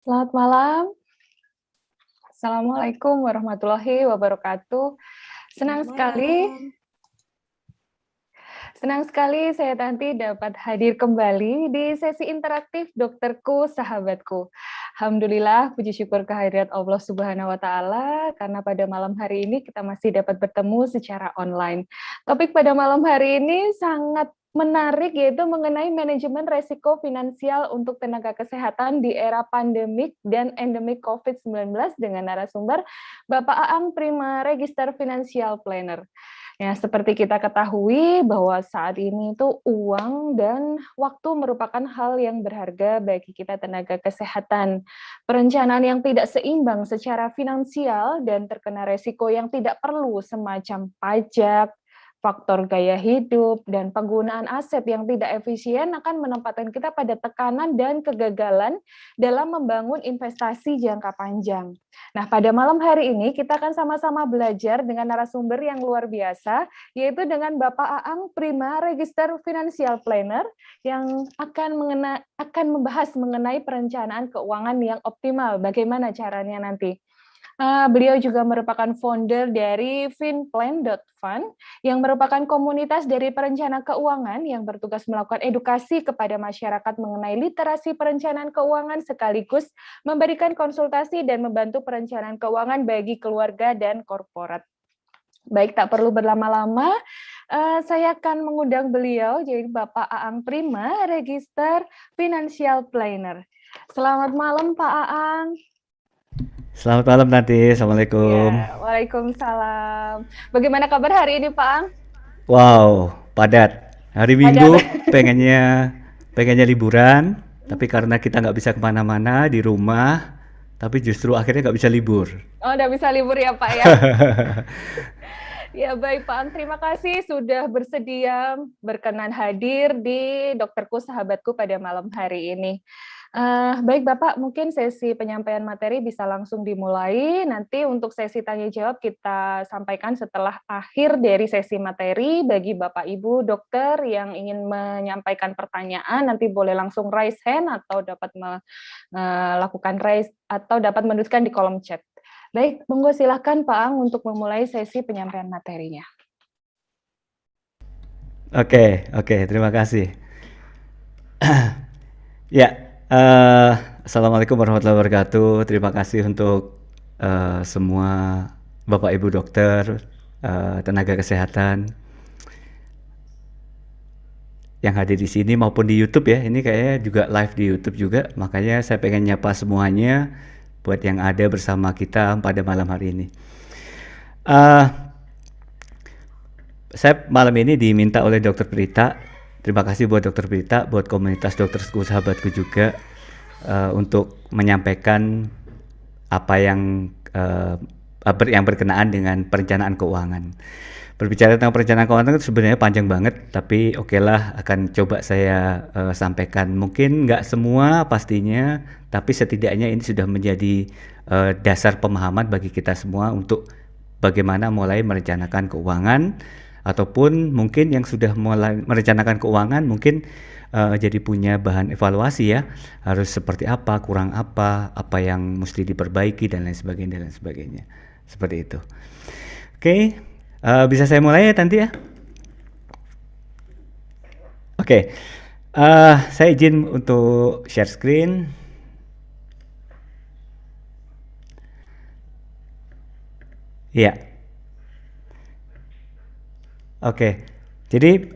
Selamat malam. Assalamualaikum warahmatullahi wabarakatuh. Senang Selamat sekali malam. senang sekali saya Tanti dapat hadir kembali di sesi interaktif Dokterku Sahabatku. Alhamdulillah, puji syukur kehadirat Allah Subhanahu wa taala karena pada malam hari ini kita masih dapat bertemu secara online. Topik pada malam hari ini sangat menarik, yaitu mengenai manajemen resiko finansial untuk tenaga kesehatan di era pandemik dan endemik COVID-19 dengan narasumber Bapak Aang Prima, Register Financial Planner. Ya, seperti kita ketahui bahwa saat ini itu uang dan waktu merupakan hal yang berharga bagi kita tenaga kesehatan. Perencanaan yang tidak seimbang secara finansial dan terkena resiko yang tidak perlu semacam pajak, faktor gaya hidup, dan penggunaan aset yang tidak efisien akan menempatkan kita pada tekanan dan kegagalan dalam membangun investasi jangka panjang. Nah, pada malam hari ini kita akan sama-sama belajar dengan narasumber yang luar biasa, yaitu dengan Bapak Aang Prima, Register Financial Planner, yang akan membahas mengenai perencanaan keuangan yang optimal. Bagaimana caranya nanti? Beliau juga merupakan founder dari Finplan.fund, yang merupakan komunitas dari perencana keuangan yang bertugas melakukan edukasi kepada masyarakat mengenai literasi perencanaan keuangan sekaligus memberikan konsultasi dan membantu perencanaan keuangan bagi keluarga dan korporat. Baik, tak perlu berlama-lama, saya akan mengundang beliau, jadi Bapak Aang Prima, Register Financial Planner. Selamat malam, Pak Aang. Selamat malam nanti, Assalamualaikum. Ya, waalaikumsalam. Bagaimana kabar hari ini, Pak Ang? Wow, padat. Hari Padat. Minggu pengennya liburan, tapi karena kita nggak bisa kemana-mana di rumah, tapi justru akhirnya nggak bisa libur. Oh, udah bisa libur ya, Pak ya? Ya, baik, Pak Ang. Terima kasih sudah bersedia berkenan hadir di Dokterku Sahabatku pada malam hari ini. Baik, Bapak, mungkin sesi penyampaian materi bisa langsung dimulai. Nanti untuk sesi tanya jawab kita sampaikan setelah akhir dari sesi materi. Bagi Bapak Ibu dokter yang ingin menyampaikan pertanyaan, nanti boleh langsung raise hand atau dapat melakukan raise atau dapat menuliskan di kolom chat. Baik, monggo silakan Pak Ang untuk memulai sesi penyampaian materinya. Oke, terima kasih. Ya, Assalamualaikum warahmatullahi wabarakatuh. Terima kasih untuk semua Bapak Ibu dokter, tenaga kesehatan yang hadir di sini maupun di YouTube ya. Ini kayaknya juga live di YouTube juga, makanya saya pengen nyapa semuanya buat yang ada bersama kita pada malam hari ini. Saya malam ini diminta oleh Dokter Prita. Terima kasih buat Dokter Prita, buat komunitas dokterku sahabatku juga untuk menyampaikan apa yang berkenaan dengan perencanaan keuangan. Berbicara tentang perencanaan keuangan itu sebenarnya panjang banget, tapi okelah akan coba saya sampaikan. Mungkin nggak semua pastinya, tapi setidaknya ini sudah menjadi dasar pemahaman bagi kita semua untuk bagaimana mulai merencanakan keuangan, ataupun mungkin yang sudah mulai merencanakan keuangan mungkin jadi punya bahan evaluasi ya, harus seperti apa, kurang apa yang mesti diperbaiki dan lain sebagainya, seperti itu. Oke. Bisa saya mulai ya Tanti ya? Oke, saya izin untuk share screen. Iya. Oke, jadi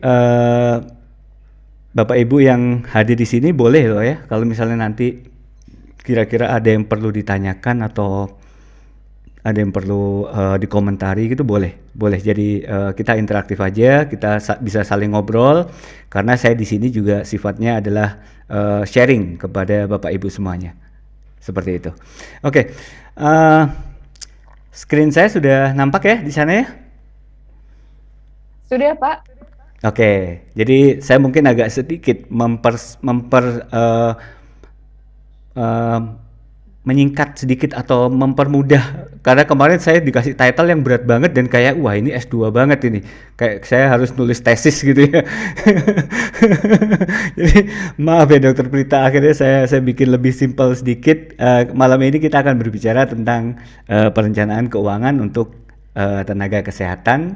Bapak Ibu yang hadir di sini boleh loh ya, kalau misalnya nanti kira-kira ada yang perlu ditanyakan atau ada yang perlu dikomentari gitu boleh. Jadi kita interaktif aja, kita bisa saling ngobrol karena saya di sini juga sifatnya adalah sharing kepada Bapak Ibu semuanya. Seperti itu. Oke. Screen saya sudah nampak ya di sana ya? Sudah, Pak. Oke. Jadi saya mungkin agak menyingkat sedikit atau mempermudah, karena kemarin saya dikasih title yang berat banget dan kayak wah ini S2 banget ini, kayak saya harus nulis tesis gitu ya. Jadi maaf ya Dokter Prita, akhirnya saya bikin lebih simpel sedikit. Malam ini kita akan berbicara tentang perencanaan keuangan untuk tenaga kesehatan.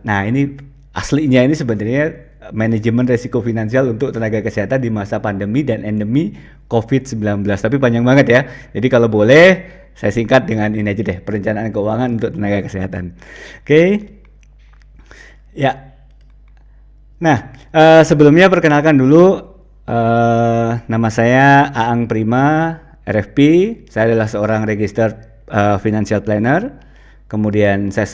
Nah ini aslinya ini sebenarnya manajemen resiko finansial untuk tenaga kesehatan di masa pandemi dan endemi COVID-19. Tapi panjang banget ya. Jadi kalau boleh saya singkat dengan ini aja deh, perencanaan keuangan untuk tenaga kesehatan. Oke. Ya. Nah, sebelumnya perkenalkan dulu, nama saya Aang Prima, RFP. Saya adalah seorang registered financial planner. Kemudian saya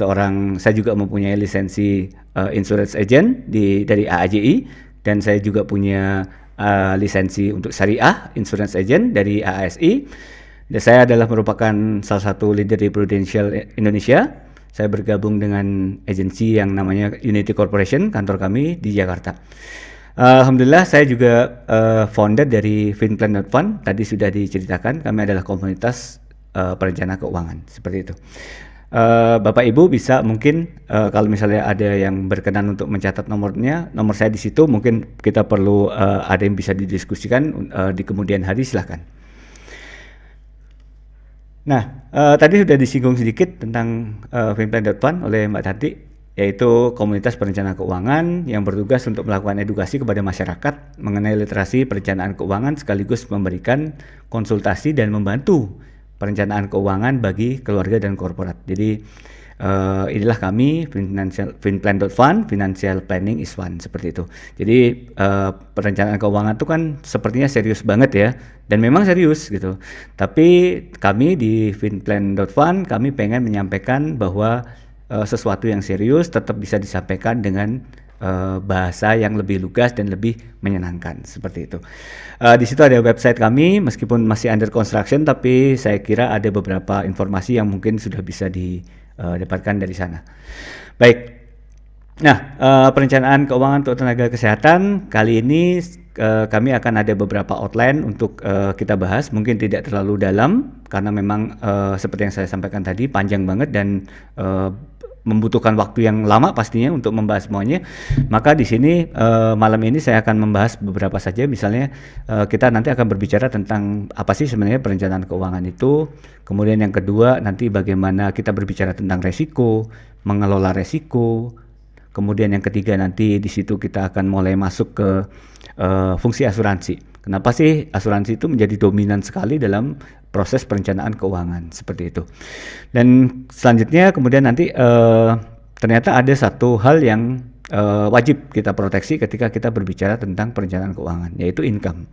juga mempunyai lisensi insurance agent dari AAJI, dan saya juga punya lisensi untuk syariah insurance agent dari AASI. Dan saya adalah merupakan salah satu leader di Prudential Indonesia. Saya bergabung dengan agensi yang namanya Unity Corporation, kantor kami di Jakarta. Alhamdulillah saya juga founder dari Finplan.Fund. Tadi sudah diceritakan, kami adalah komunitas perencana keuangan, seperti itu. Bapak Ibu bisa mungkin kalau misalnya ada yang berkenan untuk mencatat nomor saya di situ, mungkin kita perlu ada yang bisa didiskusikan di kemudian hari, silahkan. Nah, tadi sudah disinggung sedikit tentang Finplan.Fund oleh Mbak Tati, yaitu komunitas perencana keuangan yang bertugas untuk melakukan edukasi kepada masyarakat mengenai literasi perencanaan keuangan, sekaligus memberikan konsultasi dan membantu perencanaan keuangan bagi keluarga dan korporat. Jadi inilah kami Finplan.Fund, Financial Planning is Fun, seperti itu. Jadi perencanaan keuangan itu kan sepertinya serius banget ya, dan memang serius gitu. Tapi kami di Finplan.Fund kami pengen menyampaikan bahwa sesuatu yang serius tetap bisa disampaikan dengan bahasa yang lebih lugas dan lebih menyenangkan, seperti itu. Di situ ada website kami, meskipun masih under construction, tapi saya kira ada beberapa informasi yang mungkin sudah bisa didapatkan dari sana. Baik, nah perencanaan keuangan untuk tenaga kesehatan kali ini kami akan ada beberapa outline untuk kita bahas. Mungkin tidak terlalu dalam karena memang seperti yang saya sampaikan tadi panjang banget dan membutuhkan waktu yang lama pastinya untuk membahas semuanya. Maka di sini malam ini saya akan membahas beberapa saja. Misalnya kita nanti akan berbicara tentang apa sih sebenarnya perencanaan keuangan itu. Kemudian yang kedua nanti bagaimana kita berbicara tentang resiko, mengelola resiko. Kemudian yang ketiga nanti di situ kita akan mulai masuk ke fungsi asuransi. Kenapa sih asuransi itu menjadi dominan sekali dalam proses perencanaan keuangan, seperti itu. Dan selanjutnya kemudian nanti ternyata ada satu hal yang wajib kita proteksi ketika kita berbicara tentang perencanaan keuangan, yaitu income.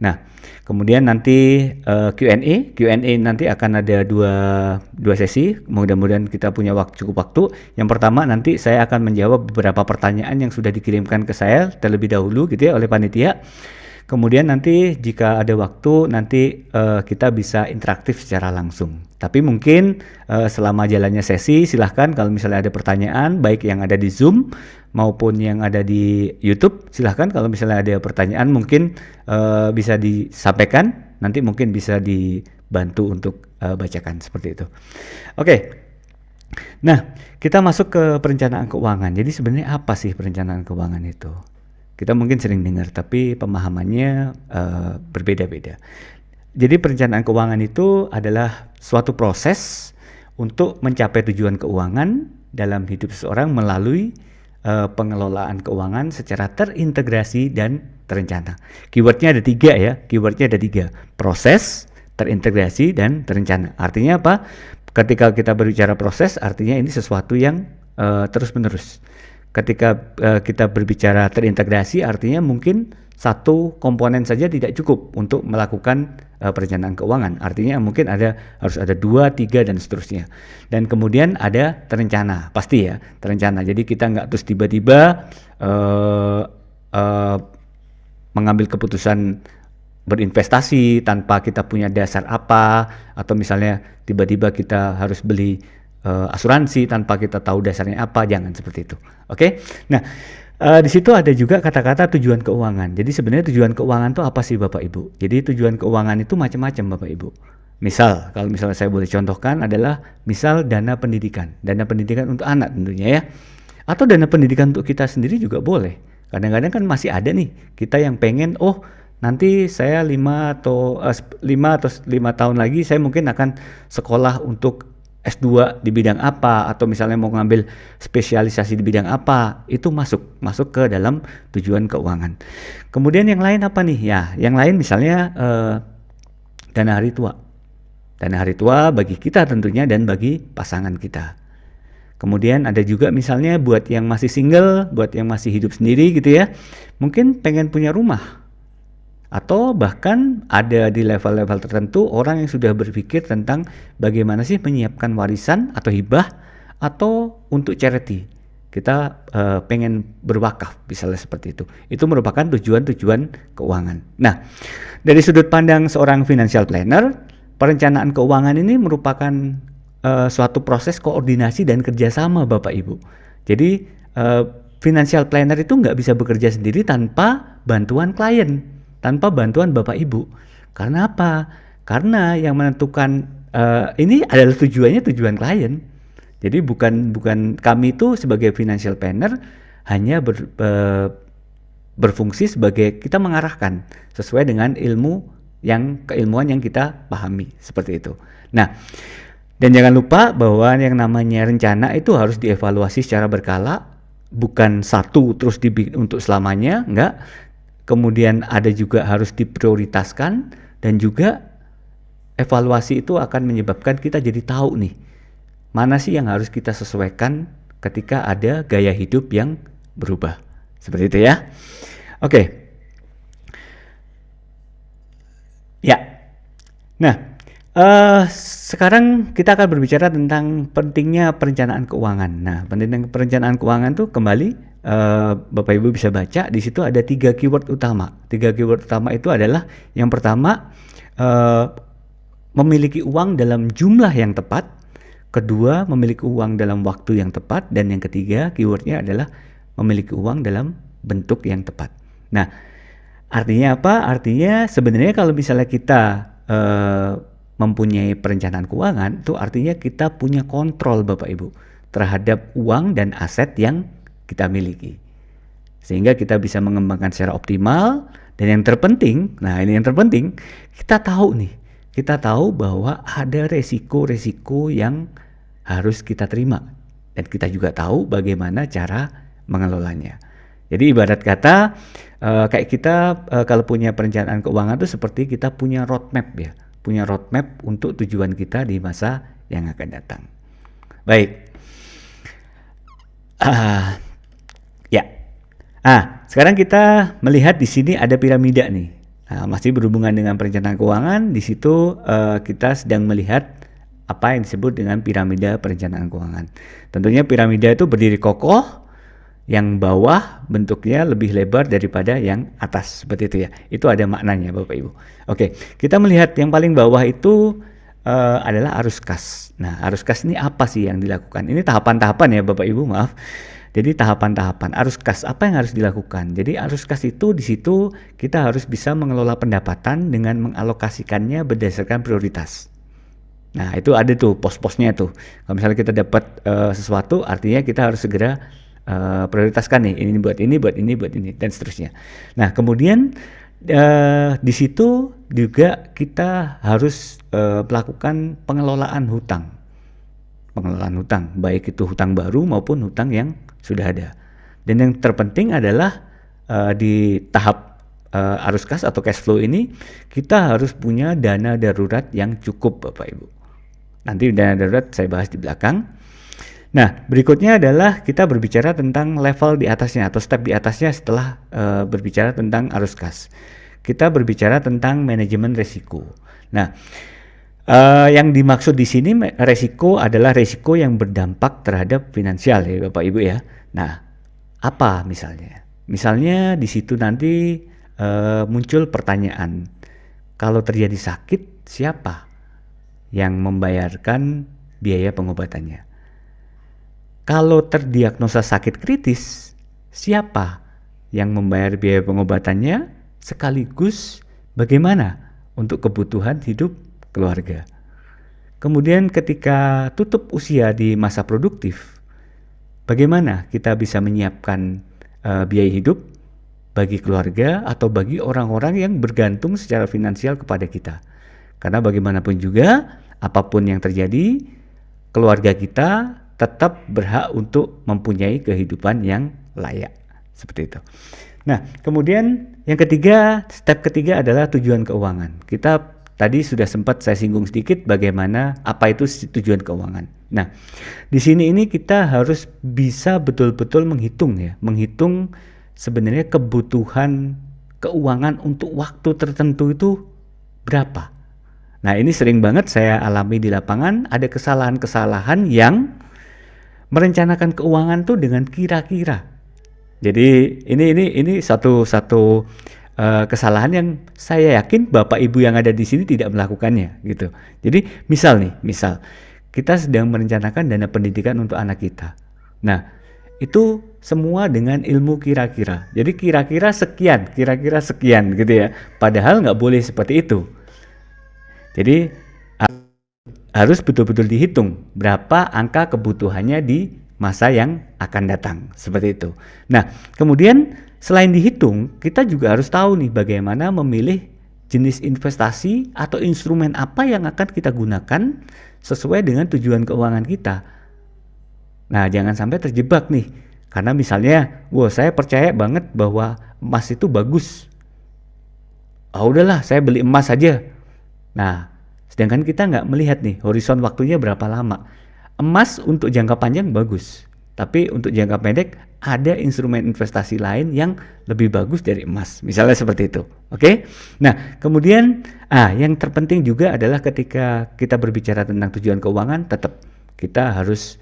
Nah, kemudian nanti Q&A nanti akan ada dua sesi. Mudah-mudahan kita punya cukup waktu. Yang pertama nanti saya akan menjawab beberapa pertanyaan yang sudah dikirimkan ke saya terlebih dahulu gitu ya oleh panitia. Kemudian nanti jika ada waktu nanti kita bisa interaktif secara langsung. Tapi mungkin selama jalannya sesi silahkan kalau misalnya ada pertanyaan baik yang ada di Zoom maupun yang ada di YouTube, silahkan kalau misalnya ada pertanyaan mungkin bisa disampaikan, nanti mungkin bisa dibantu untuk bacakan, seperti itu. Oke. Nah, kita masuk ke perencanaan keuangan. Jadi sebenarnya apa sih perencanaan keuangan itu? Kita mungkin sering dengar, tapi pemahamannya berbeda-beda. Jadi perencanaan keuangan itu adalah suatu proses untuk mencapai tujuan keuangan dalam hidup seseorang melalui pengelolaan keuangan secara terintegrasi dan terencana. Keywordnya ada tiga ya, proses, terintegrasi, dan terencana. Artinya apa? Ketika kita berbicara proses, artinya ini sesuatu yang terus-menerus. Ketika kita berbicara terintegrasi, artinya mungkin satu komponen saja tidak cukup untuk melakukan perencanaan keuangan. Artinya mungkin harus ada 2, 3 dan seterusnya. Dan kemudian ada terencana, pasti ya terencana. Jadi kita nggak terus tiba-tiba mengambil keputusan berinvestasi tanpa kita punya dasar apa, atau misalnya tiba-tiba kita harus beli asuransi tanpa kita tahu dasarnya apa, jangan seperti itu. Oke. Nah, di situ ada juga kata-kata tujuan keuangan. Jadi sebenarnya tujuan keuangan itu apa sih Bapak Ibu? Jadi tujuan keuangan itu macam-macam Bapak Ibu. Misal, kalau misalnya saya boleh contohkan adalah misal dana pendidikan untuk anak tentunya ya. Atau dana pendidikan untuk kita sendiri juga boleh. Kadang-kadang kan masih ada nih kita yang pengen, oh nanti saya 5 atau 5 tahun lagi saya mungkin akan sekolah untuk S2 di bidang apa, atau misalnya mau ngambil spesialisasi di bidang apa, itu masuk ke dalam tujuan keuangan. Kemudian yang lain apa nih? Ya, yang lain misalnya dana hari tua. Dana hari tua bagi kita tentunya dan bagi pasangan kita. Kemudian ada juga misalnya buat yang masih single, buat yang masih hidup sendiri gitu ya, mungkin pengen punya rumah. Atau bahkan ada di level-level tertentu orang yang sudah berpikir tentang bagaimana sih menyiapkan warisan atau hibah atau untuk charity. Kita pengen berwakaf misalnya seperti itu. Itu merupakan tujuan-tujuan keuangan. Nah, dari sudut pandang seorang financial planner, perencanaan keuangan ini merupakan suatu proses koordinasi dan kerjasama Bapak Ibu. Jadi financial planner itu nggak bisa bekerja sendiri tanpa bantuan klien, tanpa bantuan Bapak Ibu. Karena apa? Karena yang menentukan ini adalah tujuan klien. Jadi bukan kami itu sebagai financial planner hanya berfungsi sebagai kita mengarahkan sesuai dengan keilmuan yang kita pahami seperti itu. Nah, dan jangan lupa bahwa yang namanya rencana itu harus dievaluasi secara berkala, bukan satu terus dibikin untuk selamanya, enggak. Kemudian ada juga harus diprioritaskan, dan juga evaluasi itu akan menyebabkan kita jadi tahu nih, mana sih yang harus kita sesuaikan ketika ada gaya hidup yang berubah. Seperti itu ya. Oke. Ya. Nah, sekarang kita akan berbicara tentang pentingnya perencanaan keuangan. Nah, pentingnya perencanaan keuangan tuh kembali Bapak Ibu bisa baca di situ ada 3 keyword utama. 3 keyword utama itu adalah yang pertama memiliki uang dalam jumlah yang tepat, kedua memiliki uang dalam waktu yang tepat, dan yang ketiga keywordnya adalah memiliki uang dalam bentuk yang tepat. Nah, artinya apa? Artinya sebenarnya kalau misalnya kita mempunyai perencanaan keuangan, itu artinya kita punya kontrol Bapak Ibu terhadap uang dan aset yang kita miliki, sehingga kita bisa mengembangkan secara optimal. Dan yang terpenting, nah ini yang terpenting, kita tahu bahwa ada resiko-resiko yang harus kita terima, dan kita juga tahu bagaimana cara mengelolanya. Jadi ibarat kata kayak kita kalau punya perencanaan keuangan itu seperti kita punya roadmap ya, punya roadmap untuk tujuan kita di masa yang akan datang. Baik. Ya. Sekarang kita melihat di sini ada piramida nih. Masih berhubungan dengan perencanaan keuangan. Di situ kita sedang melihat apa yang disebut dengan piramida perencanaan keuangan. Tentunya piramida itu berdiri kokoh, yang bawah bentuknya lebih lebar daripada yang atas, seperti itu ya. Itu ada maknanya Bapak Ibu. Oke, kita melihat yang paling bawah itu adalah arus kas. Nah, arus kas ini apa sih yang dilakukan? Ini tahapan-tahapan ya Bapak Ibu, maaf. Jadi tahapan-tahapan arus kas, apa yang harus dilakukan? Jadi arus kas itu di situ kita harus bisa mengelola pendapatan dengan mengalokasikannya berdasarkan prioritas. Nah, itu ada tuh pos-posnya tuh. Kalau misalnya kita dapat sesuatu, artinya kita harus segera prioritaskan nih, ini buat ini, buat ini, buat ini, dan seterusnya. Nah, kemudian di situ juga kita harus melakukan pengelolaan hutang, baik itu hutang baru maupun hutang yang sudah ada. Dan yang terpenting adalah di tahap arus kas atau cash flow ini kita harus punya dana darurat yang cukup Bapak Ibu. Nanti dana darurat saya bahas di belakang. Nah, berikutnya adalah kita berbicara tentang level di atasnya atau step di atasnya setelah berbicara tentang arus kas. Kita berbicara tentang manajemen resiko. Nah, yang dimaksud di sini resiko adalah resiko yang berdampak terhadap finansial ya Bapak Ibu ya. Nah, apa misalnya? Misalnya di situ nanti muncul pertanyaan, kalau terjadi sakit siapa yang membayarkan biaya pengobatannya? kalau terdiagnosa sakit kritis, siapa yang membayar biaya pengobatannya, sekaligus bagaimana untuk kebutuhan hidup keluarga. Kemudian ketika tutup usia di masa produktif, bagaimana kita bisa menyiapkan biaya hidup bagi keluarga atau bagi orang-orang yang bergantung secara finansial kepada kita. Karena bagaimanapun juga, apapun yang terjadi, keluarga kita tetap berhak untuk mempunyai kehidupan yang layak. Seperti itu. Nah, kemudian yang ketiga, step ketiga adalah tujuan keuangan. Kita tadi sudah sempat saya singgung sedikit bagaimana apa itu tujuan keuangan. Nah, di sini ini kita harus bisa betul-betul menghitung sebenarnya kebutuhan keuangan untuk waktu tertentu itu berapa. Nah, ini sering banget saya alami di lapangan, ada kesalahan-kesalahan yang merencanakan keuangan tuh dengan kira-kira. Jadi ini satu kesalahan yang saya yakin Bapak Ibu yang ada di sini tidak melakukannya gitu. Jadi misal kita sedang merencanakan dana pendidikan untuk anak kita. Nah, itu semua dengan ilmu kira-kira. Jadi kira-kira sekian gitu ya. Padahal nggak boleh seperti itu. Jadi harus betul-betul dihitung berapa angka kebutuhannya di masa yang akan datang, seperti itu. Nah, kemudian selain dihitung, kita juga harus tahu nih bagaimana memilih jenis investasi atau instrumen apa yang akan kita gunakan sesuai dengan tujuan keuangan kita. Nah, jangan sampai terjebak nih, karena misalnya, saya percaya banget bahwa emas itu bagus. Udahlah, saya beli emas saja. Nah, sedangkan kita nggak melihat nih horizon waktunya berapa lama. Emas untuk jangka panjang bagus, tapi untuk jangka pendek ada instrumen investasi lain yang lebih bagus dari emas, misalnya seperti itu. Oke? Nah, kemudian yang terpenting juga adalah ketika kita berbicara tentang tujuan keuangan, tetap kita harus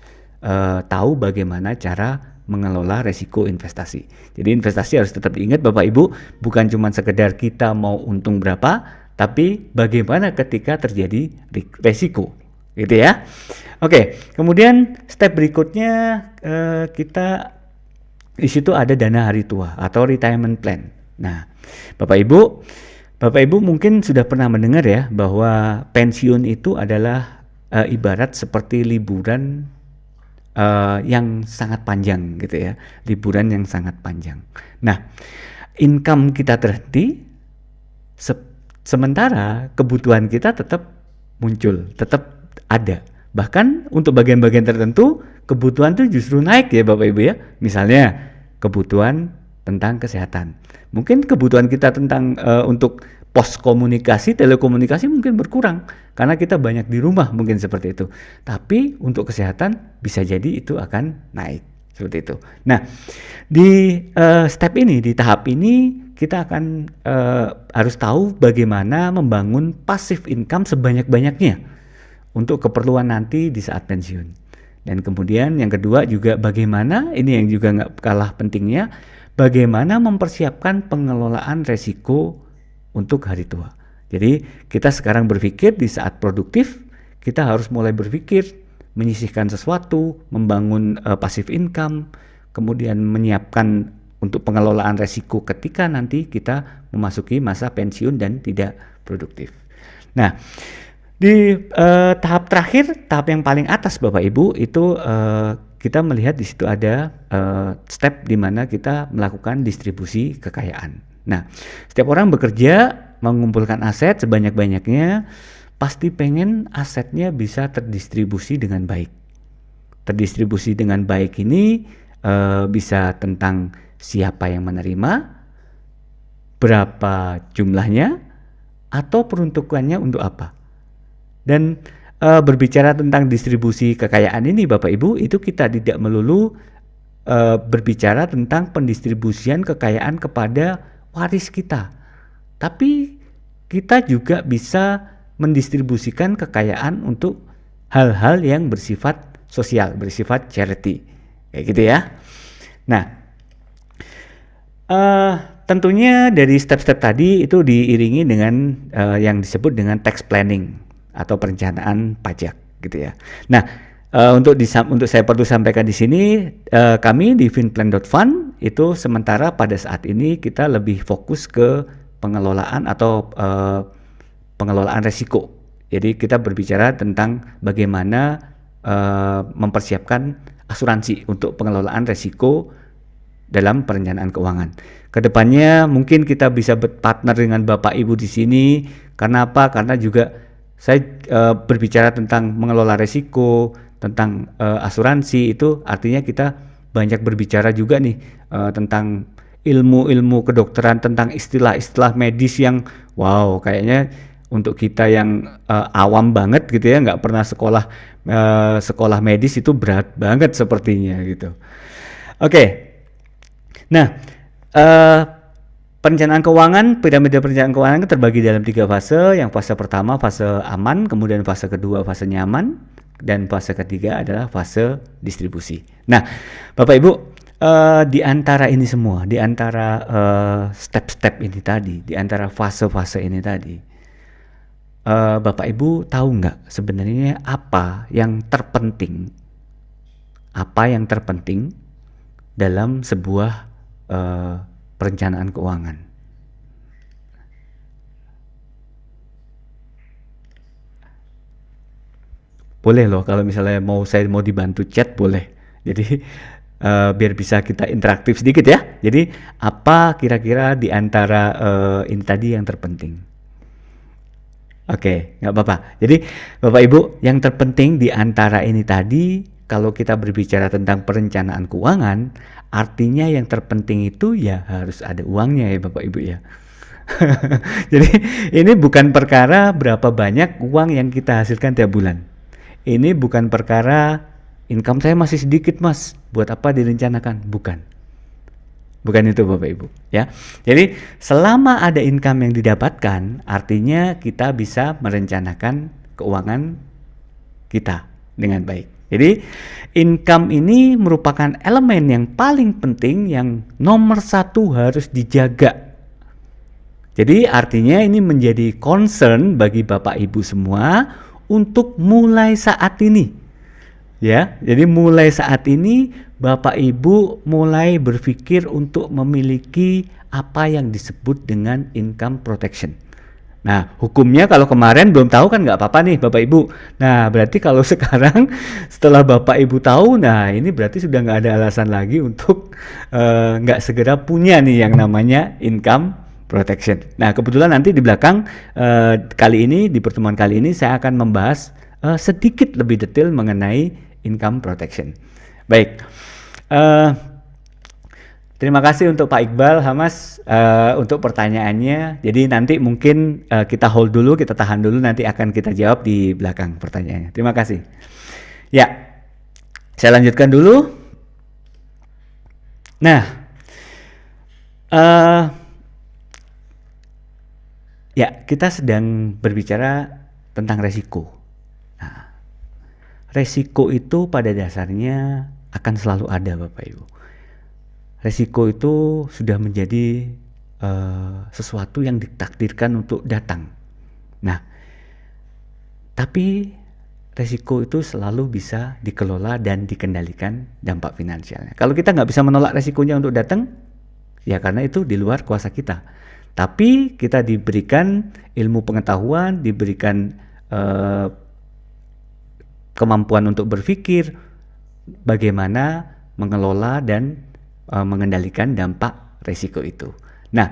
tahu bagaimana cara mengelola resiko investasi. Jadi investasi harus tetap diingat Bapak Ibu, bukan cuma sekedar kita mau untung berapa, tapi bagaimana ketika terjadi resiko, gitu ya. Oke, kemudian step berikutnya kita di situ ada dana hari tua atau retirement plan. Nah, Bapak Ibu mungkin sudah pernah mendengar ya bahwa pensiun itu adalah ibarat seperti liburan yang sangat panjang gitu ya, liburan yang sangat panjang. Nah, income kita terhenti, sementara kebutuhan kita tetap muncul, tetap ada. Bahkan untuk bagian-bagian tertentu kebutuhan itu justru naik ya Bapak Ibu ya. Misalnya kebutuhan tentang kesehatan. Mungkin kebutuhan kita tentang untuk pos komunikasi, telekomunikasi mungkin berkurang karena kita banyak di rumah, mungkin seperti itu. Tapi untuk kesehatan bisa jadi itu akan naik seperti itu. Nah, di step ini, di tahap ini kita akan harus tahu bagaimana membangun passive income sebanyak-banyaknya untuk keperluan nanti di saat pensiun. Dan kemudian yang kedua juga bagaimana, ini yang juga nggak kalah pentingnya, bagaimana mempersiapkan pengelolaan resiko untuk hari tua. Jadi kita sekarang berpikir di saat produktif, kita harus mulai berpikir menyisihkan sesuatu, membangun passive income, kemudian menyiapkan untuk pengelolaan resiko ketika nanti kita memasuki masa pensiun dan tidak produktif. Nah, di tahap terakhir, tahap yang paling atas Bapak Ibu itu kita melihat di situ ada step di mana kita melakukan distribusi kekayaan. Nah, setiap orang bekerja mengumpulkan aset sebanyak-banyaknya, pasti pengen asetnya bisa terdistribusi dengan baik. Terdistribusi dengan baik ini bisa tentang siapa yang menerima, berapa jumlahnya, atau peruntukannya untuk apa. Dan berbicara tentang distribusi kekayaan ini Bapak Ibu, itu kita tidak melulu berbicara tentang pendistribusian kekayaan kepada waris kita, tapi kita juga bisa mendistribusikan kekayaan untuk hal-hal yang bersifat sosial, bersifat charity, kayak gitu ya. Nah, tentunya dari step-step tadi itu diiringi dengan yang disebut dengan tax planning atau perencanaan pajak gitu ya. Nah, Untuk saya perlu sampaikan di sini, kami di Finplan.Fund itu sementara pada saat ini kita lebih fokus ke pengelolaan atau pengelolaan resiko. Jadi kita berbicara tentang bagaimana mempersiapkan asuransi untuk pengelolaan resiko dalam perencanaan keuangan. Kedepannya mungkin kita bisa berpartner dengan Bapak Ibu di sini. Karena apa? Karena juga saya berbicara tentang mengelola resiko, tentang asuransi, itu artinya kita banyak berbicara juga nih tentang ilmu-ilmu kedokteran, tentang istilah-istilah medis yang wow, kayaknya untuk kita yang awam banget gitu ya, nggak pernah sekolah medis, itu berat banget sepertinya gitu. Oke. Nah, perencanaan keuangan, piramida perencanaan keuangan terbagi dalam 3 fase. Yang fase pertama fase aman, kemudian fase kedua fase nyaman, dan fase ketiga adalah fase distribusi. Nah, Bapak Ibu, di antara ini semua, di antara step-step ini tadi, di antara fase-fase ini tadi, Bapak Ibu tahu nggak sebenarnya apa yang terpenting dalam sebuah perencanaan keuangan? Boleh loh kalau misalnya saya mau dibantu chat, boleh. Jadi biar bisa kita interaktif sedikit ya. Jadi apa kira-kira di antara ini tadi yang terpenting? Oke, nggak apa-apa. Jadi Bapak Ibu, yang terpenting di antara ini tadi, kalau kita berbicara tentang perencanaan keuangan, artinya yang terpenting itu ya harus ada uangnya ya Bapak Ibu ya. Jadi ini bukan perkara berapa banyak uang yang kita hasilkan tiap bulan. Ini bukan perkara income saya masih sedikit mas, buat apa direncanakan? Bukan itu Bapak Ibu ya. Jadi selama ada income yang didapatkan, artinya kita bisa merencanakan keuangan kita dengan baik. Jadi income ini merupakan elemen yang paling penting, yang nomor 1 harus dijaga. Jadi artinya ini menjadi concern bagi Bapak Ibu semua untuk mulai saat ini. Ya, jadi mulai saat ini Bapak Ibu mulai berpikir untuk memiliki apa yang disebut dengan income protection. Nah, hukumnya kalau kemarin belum tahu kan nggak apa-apa nih Bapak Ibu. Nah, berarti kalau sekarang setelah Bapak Ibu tahu, nah ini berarti sudah nggak ada alasan lagi untuk nggak segera punya nih yang namanya income protection. Nah, kebetulan nanti di belakang kali ini, di pertemuan kali ini saya akan membahas sedikit lebih detail mengenai income protection. Baik, terima kasih untuk Pak Iqbal, Hamas, untuk pertanyaannya. Jadi nanti mungkin kita hold dulu, kita tahan dulu, nanti akan kita jawab di belakang pertanyaannya. Terima kasih. Ya, saya lanjutkan dulu. Nah, ya, kita sedang berbicara tentang resiko. Nah, resiko itu pada dasarnya akan selalu ada Bapak Ibu. Resiko itu sudah menjadi sesuatu yang ditakdirkan untuk datang. Nah, tapi resiko itu selalu bisa dikelola dan dikendalikan dampak finansialnya. Kalau kita nggak bisa menolak resikonya untuk datang, ya karena itu di luar kuasa kita. Tapi kita diberikan ilmu pengetahuan, diberikan kemampuan untuk berpikir bagaimana mengelola dan mengendalikan dampak resiko itu. Nah,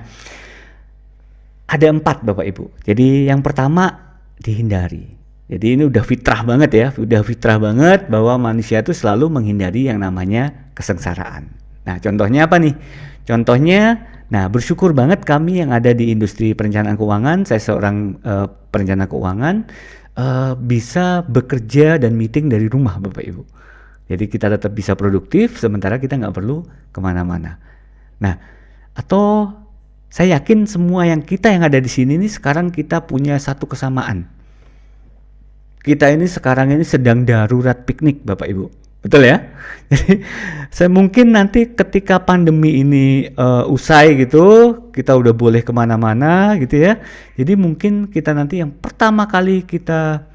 ada 4 Bapak Ibu. Jadi yang pertama, dihindari. Jadi ini udah fitrah banget ya, udah fitrah banget bahwa manusia itu selalu menghindari yang namanya kesengsaraan. Nah, contohnya apa nih? Contohnya, nah bersyukur banget kami yang ada di industri perencanaan keuangan, saya seorang perencana keuangan, bisa bekerja dan meeting dari rumah Bapak Ibu. Jadi kita tetap bisa produktif, sementara kita nggak perlu kemana-mana. Nah, atau saya yakin semua yang ada di sini nih sekarang kita punya satu kesamaan. Kita ini sekarang ini sedang darurat piknik Bapak Ibu. Betul ya? Jadi saya mungkin nanti ketika pandemi ini usai gitu, kita udah boleh kemana-mana gitu ya. Jadi mungkin kita nanti yang pertama kali kita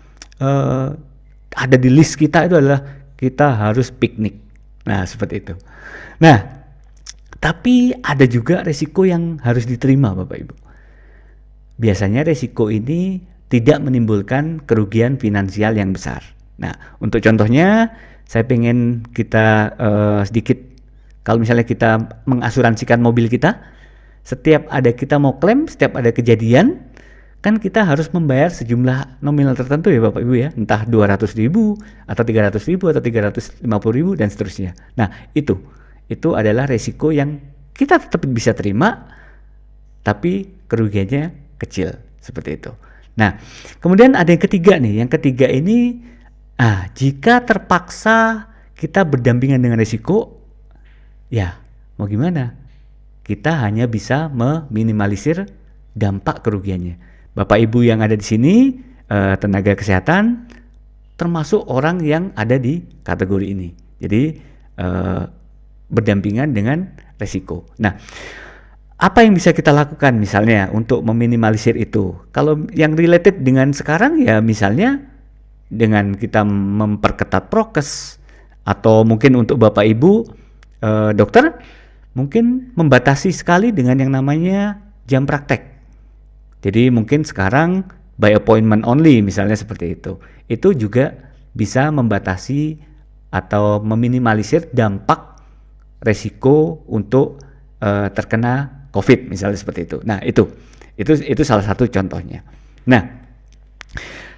ada di list kita itu adalah kita harus piknik. Nah, seperti itu. Nah, tapi ada juga resiko yang harus diterima Bapak Ibu. Biasanya resiko ini tidak menimbulkan kerugian finansial yang besar. Nah, untuk contohnya, saya pengen kita sedikit, kalau misalnya kita mengasuransikan mobil kita, setiap ada kita mau klaim, setiap ada kejadian, kan kita harus membayar sejumlah nominal tertentu ya Bapak Ibu ya, entah 200.000 atau 300.000 atau 350.000 dan seterusnya. Nah, itu adalah resiko yang kita tetap bisa terima, tapi kerugiannya kecil, seperti itu. Nah, kemudian ada yang ketiga nih. Yang ketiga ini, jika terpaksa kita berdampingan dengan resiko, ya mau gimana? Kita hanya bisa meminimalisir dampak kerugiannya. Bapak Ibu yang ada di sini, tenaga kesehatan, termasuk orang yang ada di kategori ini. Jadi berdampingan dengan resiko. Nah, apa yang bisa kita lakukan misalnya untuk meminimalisir itu? Kalau yang related dengan sekarang ya misalnya dengan kita memperketat prokes, atau mungkin untuk Bapak Ibu dokter mungkin membatasi sekali dengan yang namanya jam praktek. Jadi mungkin sekarang by appointment only misalnya seperti itu. Itu juga bisa membatasi atau meminimalisir dampak resiko untuk terkena COVID misalnya seperti itu. Nah, itu salah satu contohnya. Nah,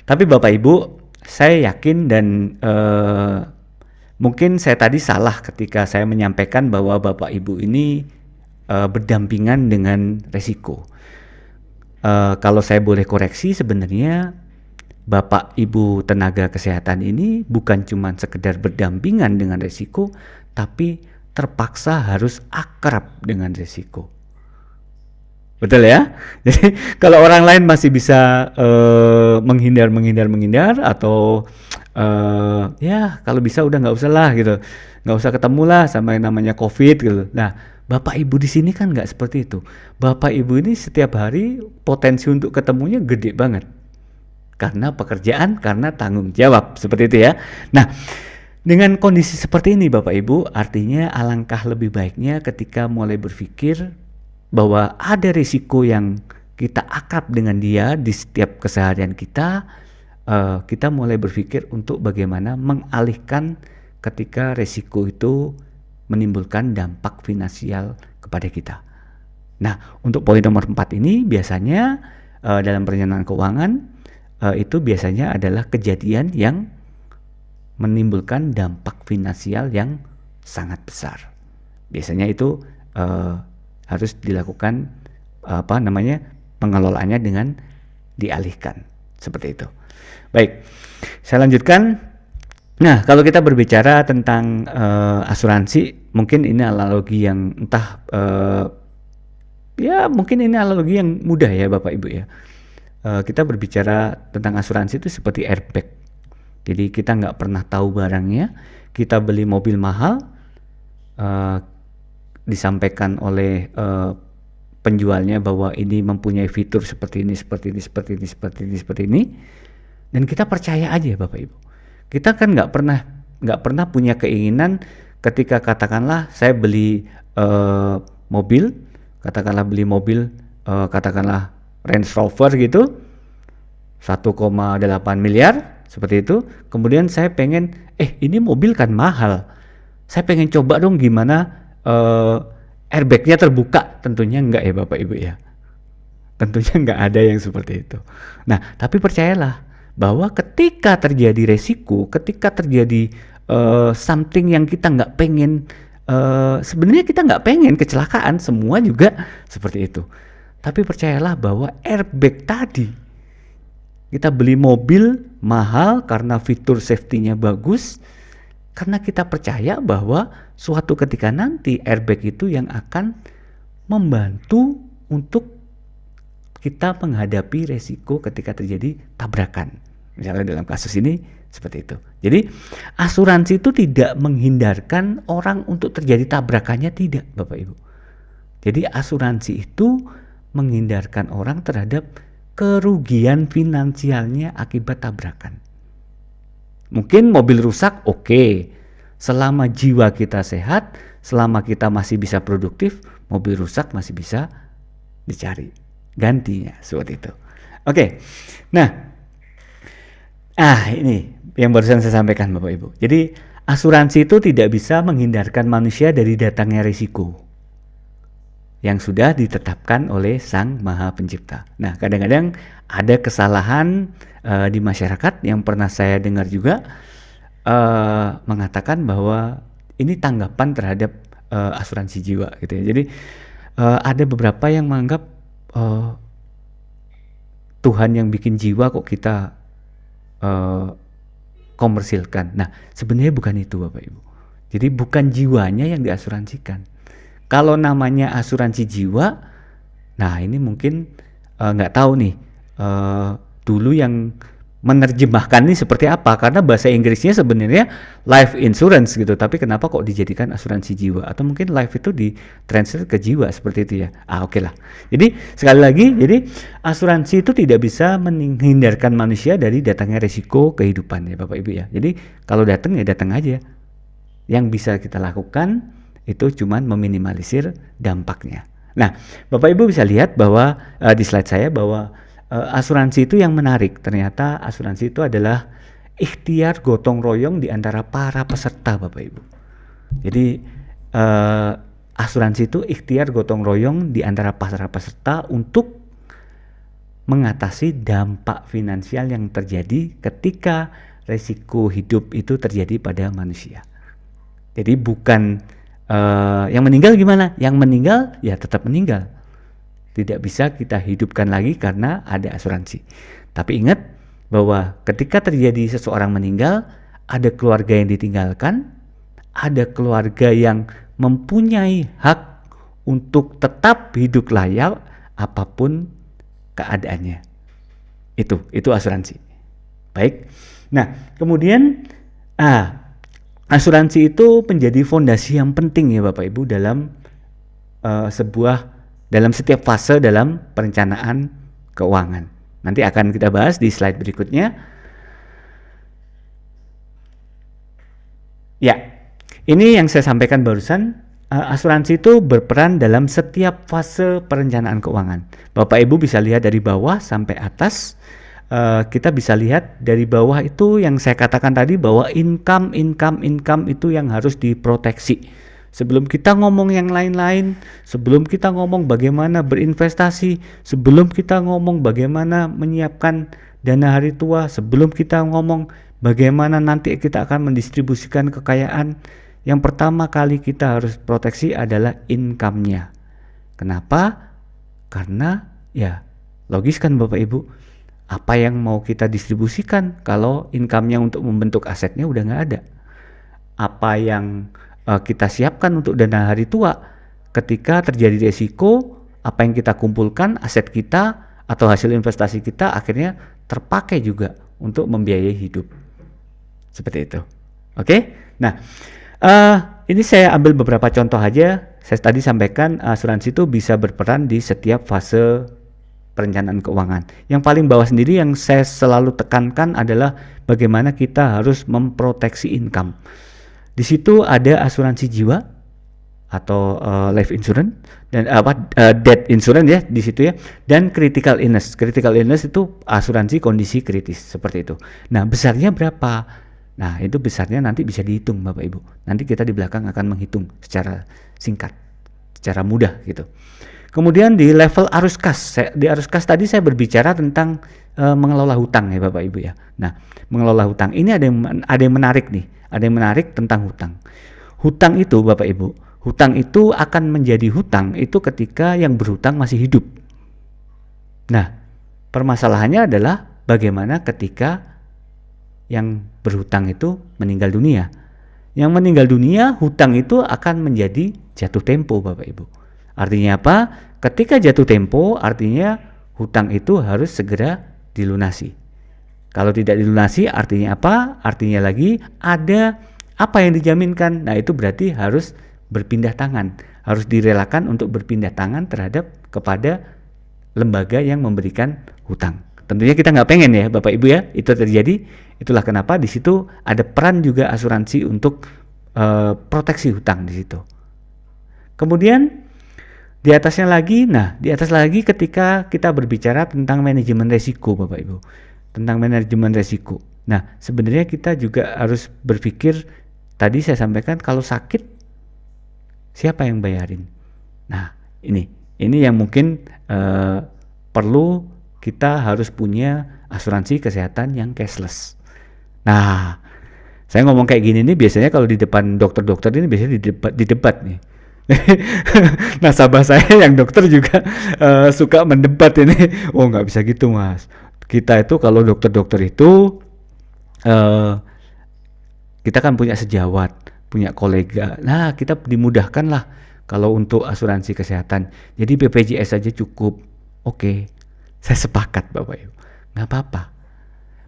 tapi Bapak Ibu, saya yakin dan mungkin saya tadi salah ketika saya menyampaikan bahwa Bapak Ibu ini berdampingan dengan resiko. Kalau saya boleh koreksi, sebenarnya Bapak Ibu tenaga kesehatan ini bukan cuma sekedar berdampingan dengan resiko, tapi terpaksa harus akrab dengan resiko. Betul ya? Jadi kalau orang lain masih bisa menghindar atau ya kalau bisa udah nggak usah lah gitu, nggak usah ketemu lah sama yang namanya COVID gitu. Nah, Bapak Ibu di sini kan nggak seperti itu. Bapak Ibu ini setiap hari potensi untuk ketemunya gede banget karena pekerjaan, karena tanggung jawab seperti itu ya. Nah, dengan kondisi seperti ini Bapak Ibu, artinya alangkah lebih baiknya ketika mulai berpikir bahwa ada risiko yang kita akrab dengan dia di setiap keseharian kita, kita mulai berpikir untuk bagaimana mengalihkan ketika risiko itu menimbulkan dampak finansial kepada kita. Nah, untuk poin nomor 4 ini biasanya dalam perencanaan keuangan itu biasanya adalah kejadian yang menimbulkan dampak finansial yang sangat besar. Biasanya itu harus dilakukan pengelolaannya dengan dialihkan seperti itu. Baik, saya lanjutkan. Nah, kalau kita berbicara tentang asuransi, mungkin ini analogi yang entah mungkin ini analogi yang mudah ya Bapak Ibu ya. Kita berbicara tentang asuransi itu seperti airbag. Jadi kita nggak pernah tahu barangnya. Kita beli mobil mahal, disampaikan oleh penjualnya bahwa ini mempunyai fitur seperti ini, dan kita percaya aja Bapak Ibu. Kita kan nggak pernah punya keinginan ketika katakanlah saya beli mobil, katakanlah Range Rover gitu 1,8 miliar seperti itu, kemudian saya pengen ini mobil kan mahal, saya pengen coba dong gimana airbagnya terbuka. Tentunya enggak ya Bapak Ibu ya, tentunya enggak ada yang seperti itu. Nah, tapi percayalah bahwa ketika terjadi resiko, ketika terjadi something yang kita nggak pengen, sebenarnya kita nggak pengen kecelakaan, semua juga seperti itu. Tapi percayalah bahwa airbag tadi, kita beli mobil mahal karena fitur safety-nya bagus, karena kita percaya bahwa suatu ketika nanti airbag itu yang akan membantu untuk kita menghadapi resiko ketika terjadi tabrakan. Misalnya dalam kasus ini seperti itu. Jadi asuransi itu tidak menghindarkan orang untuk terjadi tabrakannya, tidak Bapak Ibu. Jadi asuransi itu menghindarkan orang terhadap kerugian finansialnya akibat tabrakan. Mungkin mobil rusak, oke. Selama jiwa kita sehat, selama kita masih bisa produktif, mobil rusak masih bisa dicari gantinya, seperti itu. Oke. Nah, ini yang barusan saya sampaikan Bapak Ibu. Jadi asuransi itu tidak bisa menghindarkan manusia dari datangnya risiko yang sudah ditetapkan oleh Sang Maha Pencipta. Nah, kadang-kadang ada kesalahan di masyarakat yang pernah saya dengar juga mengatakan bahwa ini tanggapan terhadap asuransi jiwa gitu ya. Jadi ada beberapa yang menganggap Tuhan yang bikin jiwa kok kita komersilkan. Nah, sebenarnya bukan itu Bapak Ibu. Jadi bukan jiwanya yang diasuransikan. Kalau namanya asuransi jiwa, nah ini mungkin nggak tahu nih dulu yang menerjemahkan ini seperti apa, karena bahasa Inggrisnya sebenarnya life insurance gitu, tapi kenapa kok dijadikan asuransi jiwa, atau mungkin life itu ditranslate ke jiwa seperti itu ya. Oke lah. Jadi sekali lagi, jadi asuransi itu tidak bisa menghindarkan manusia dari datangnya resiko kehidupan ya Bapak Ibu ya. Jadi kalau datang ya datang aja. Yang bisa kita lakukan itu cuman meminimalisir dampaknya. Nah, Bapak Ibu bisa lihat bahwa di slide saya bahwa asuransi itu yang menarik. Ternyata asuransi itu adalah ikhtiar gotong royong di antara para peserta Bapak Ibu. Jadi asuransi itu ikhtiar gotong royong di antara para peserta untuk mengatasi dampak finansial yang terjadi ketika resiko hidup itu terjadi pada manusia. Jadi bukan yang meninggal gimana? Yang meninggal ya tetap meninggal. Tidak bisa kita hidupkan lagi karena ada asuransi. Tapi ingat bahwa ketika terjadi seseorang meninggal, ada keluarga yang ditinggalkan, ada keluarga yang mempunyai hak untuk tetap hidup layak apapun keadaannya. Itu asuransi. Baik. Nah, kemudian asuransi itu menjadi fondasi yang penting ya Bapak Ibu dalam dalam setiap fase dalam perencanaan keuangan. Nanti akan kita bahas di slide berikutnya. Ya, ini yang saya sampaikan barusan. Asuransi itu berperan dalam setiap fase perencanaan keuangan. Bapak Ibu bisa lihat dari bawah sampai atas. Kita bisa lihat dari bawah itu yang saya katakan tadi bahwa income itu yang harus diproteksi. Sebelum kita ngomong yang lain-lain, sebelum kita ngomong bagaimana berinvestasi, sebelum kita ngomong bagaimana menyiapkan dana hari tua, sebelum kita ngomong bagaimana nanti kita akan mendistribusikan kekayaan, yang pertama kali kita harus proteksi adalah income-nya. Kenapa? Karena ya logis kan Bapak Ibu, apa yang mau kita distribusikan kalau income-nya untuk membentuk asetnya udah nggak ada? Apa yang kita siapkan untuk dana hari tua ketika terjadi resiko, apa yang kita kumpulkan, aset kita atau hasil investasi kita akhirnya terpakai juga untuk membiayai hidup. Seperti itu. Oke? Nah, ini saya ambil beberapa contoh aja. Saya tadi sampaikan asuransi itu bisa berperan di setiap fase perencanaan keuangan. Yang paling bawah sendiri yang saya selalu tekankan adalah bagaimana kita harus memproteksi income. Di situ ada asuransi jiwa atau life insurance dan death insurance ya di situ ya, dan critical illness. Critical illness itu asuransi kondisi kritis seperti itu. Nah, besarnya berapa? Nah, itu besarnya nanti bisa dihitung Bapak Ibu. Nanti kita di belakang akan menghitung secara singkat, secara mudah gitu. Kemudian di level arus kas, di arus kas tadi saya berbicara tentang mengelola hutang ya Bapak Ibu ya. Nah, mengelola hutang ini ada yang menarik nih. Ada yang menarik tentang hutang. Hutang itu Bapak Ibu, hutang itu akan menjadi hutang itu ketika yang berhutang masih hidup. Nah, permasalahannya adalah bagaimana ketika yang berhutang itu meninggal dunia. Yang meninggal dunia, hutang itu akan menjadi jatuh tempo Bapak Ibu. Artinya apa? Ketika jatuh tempo, artinya hutang itu harus segera dilunasi. Kalau tidak dilunasi artinya apa? Artinya lagi ada apa yang dijaminkan. Nah, itu berarti harus berpindah tangan, harus direlakan untuk berpindah tangan kepada lembaga yang memberikan hutang. tentunya kita nggak pengen ya Bapak Ibu ya itu terjadi. Itulah kenapa di situ ada peran juga asuransi untuk proteksi hutang di situ. Kemudian di atas lagi ketika kita berbicara tentang manajemen resiko Bapak Ibu, tentang manajemen resiko. Nah, sebenarnya kita juga harus berpikir, tadi saya sampaikan kalau sakit siapa yang bayarin. Nah, ini yang mungkin perlu kita harus punya asuransi kesehatan yang cashless. Nah, saya ngomong kayak gini nih biasanya kalau di depan dokter-dokter ini biasanya di debat nih. Nasabah saya yang dokter juga suka mendebat ini. Oh nggak bisa gitu mas. Kita itu kalau dokter-dokter itu kita kan punya sejawat, punya kolega. Nah kita dimudahkan lah kalau untuk asuransi kesehatan. Jadi BPJS saja cukup. Oke, saya sepakat Bapak Ibu. Nggak apa-apa.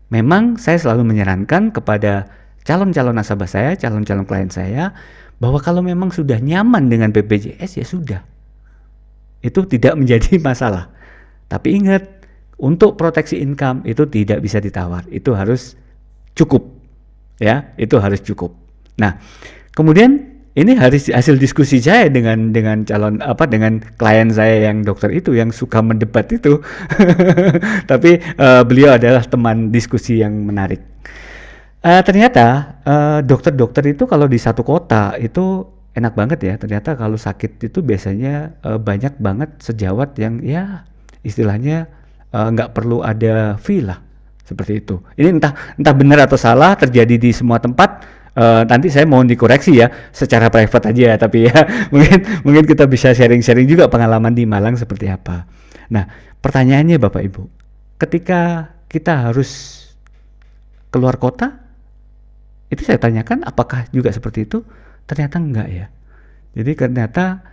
Memang saya selalu menyarankan kepada calon-calon nasabah saya, calon-calon klien saya, bahwa kalau memang sudah nyaman dengan BPJS ya sudah, itu tidak menjadi masalah. Tapi ingat, untuk proteksi income itu tidak bisa ditawar, itu harus cukup, ya, itu harus cukup. Nah, kemudian ini hasil diskusi saya dengan dengan klien saya yang dokter itu yang suka mendebat itu, tapi beliau adalah teman diskusi yang menarik. Ternyata dokter-dokter itu kalau di satu kota itu enak banget ya. Ternyata kalau sakit itu biasanya banyak banget sejawat yang ya istilahnya nggak perlu ada fee lah seperti itu. Ini entah benar atau salah terjadi di semua tempat. Nanti saya mohon dikoreksi ya secara private aja. Tapi ya mungkin kita bisa sharing-sharing juga pengalaman di Malang seperti apa. Nah pertanyaannya Bapak Ibu, ketika kita harus keluar kota, itu saya tanyakan apakah juga seperti itu, ternyata enggak ya. Jadi ternyata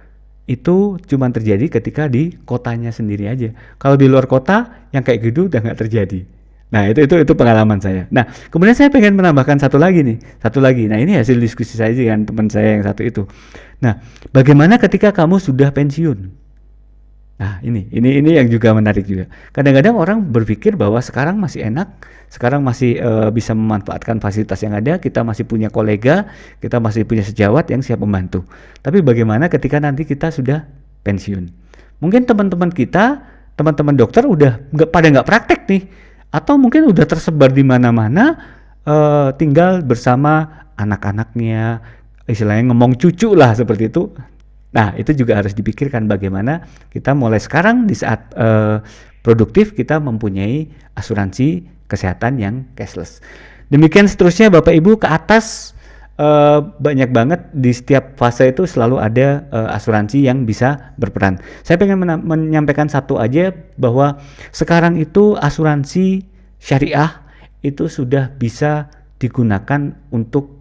itu cuma terjadi ketika di kotanya sendiri aja. Kalau di luar kota yang kayak gitu udah nggak terjadi. Nah itu pengalaman saya. Nah kemudian saya pengen menambahkan satu lagi. Nah ini hasil diskusi saya dengan teman saya yang satu itu. Nah bagaimana ketika kamu sudah pensiun? Nah ini yang juga menarik juga. Kadang-kadang orang berpikir bahwa sekarang masih enak, sekarang masih bisa memanfaatkan fasilitas yang ada, kita masih punya kolega, kita masih punya sejawat yang siap membantu. Tapi bagaimana ketika nanti kita sudah pensiun? Mungkin teman-teman kita, teman-teman dokter udah nggak praktek nih, atau mungkin udah tersebar di mana-mana, tinggal bersama anak-anaknya, istilahnya ngomong cucu lah seperti itu. Nah itu juga harus dipikirkan bagaimana kita mulai sekarang di saat produktif kita mempunyai asuransi kesehatan yang cashless. Demikian seterusnya Bapak Ibu ke atas banyak banget di setiap fase itu selalu ada asuransi yang bisa berperan. Saya pengen menyampaikan satu aja bahwa sekarang itu asuransi syariah itu sudah bisa digunakan untuk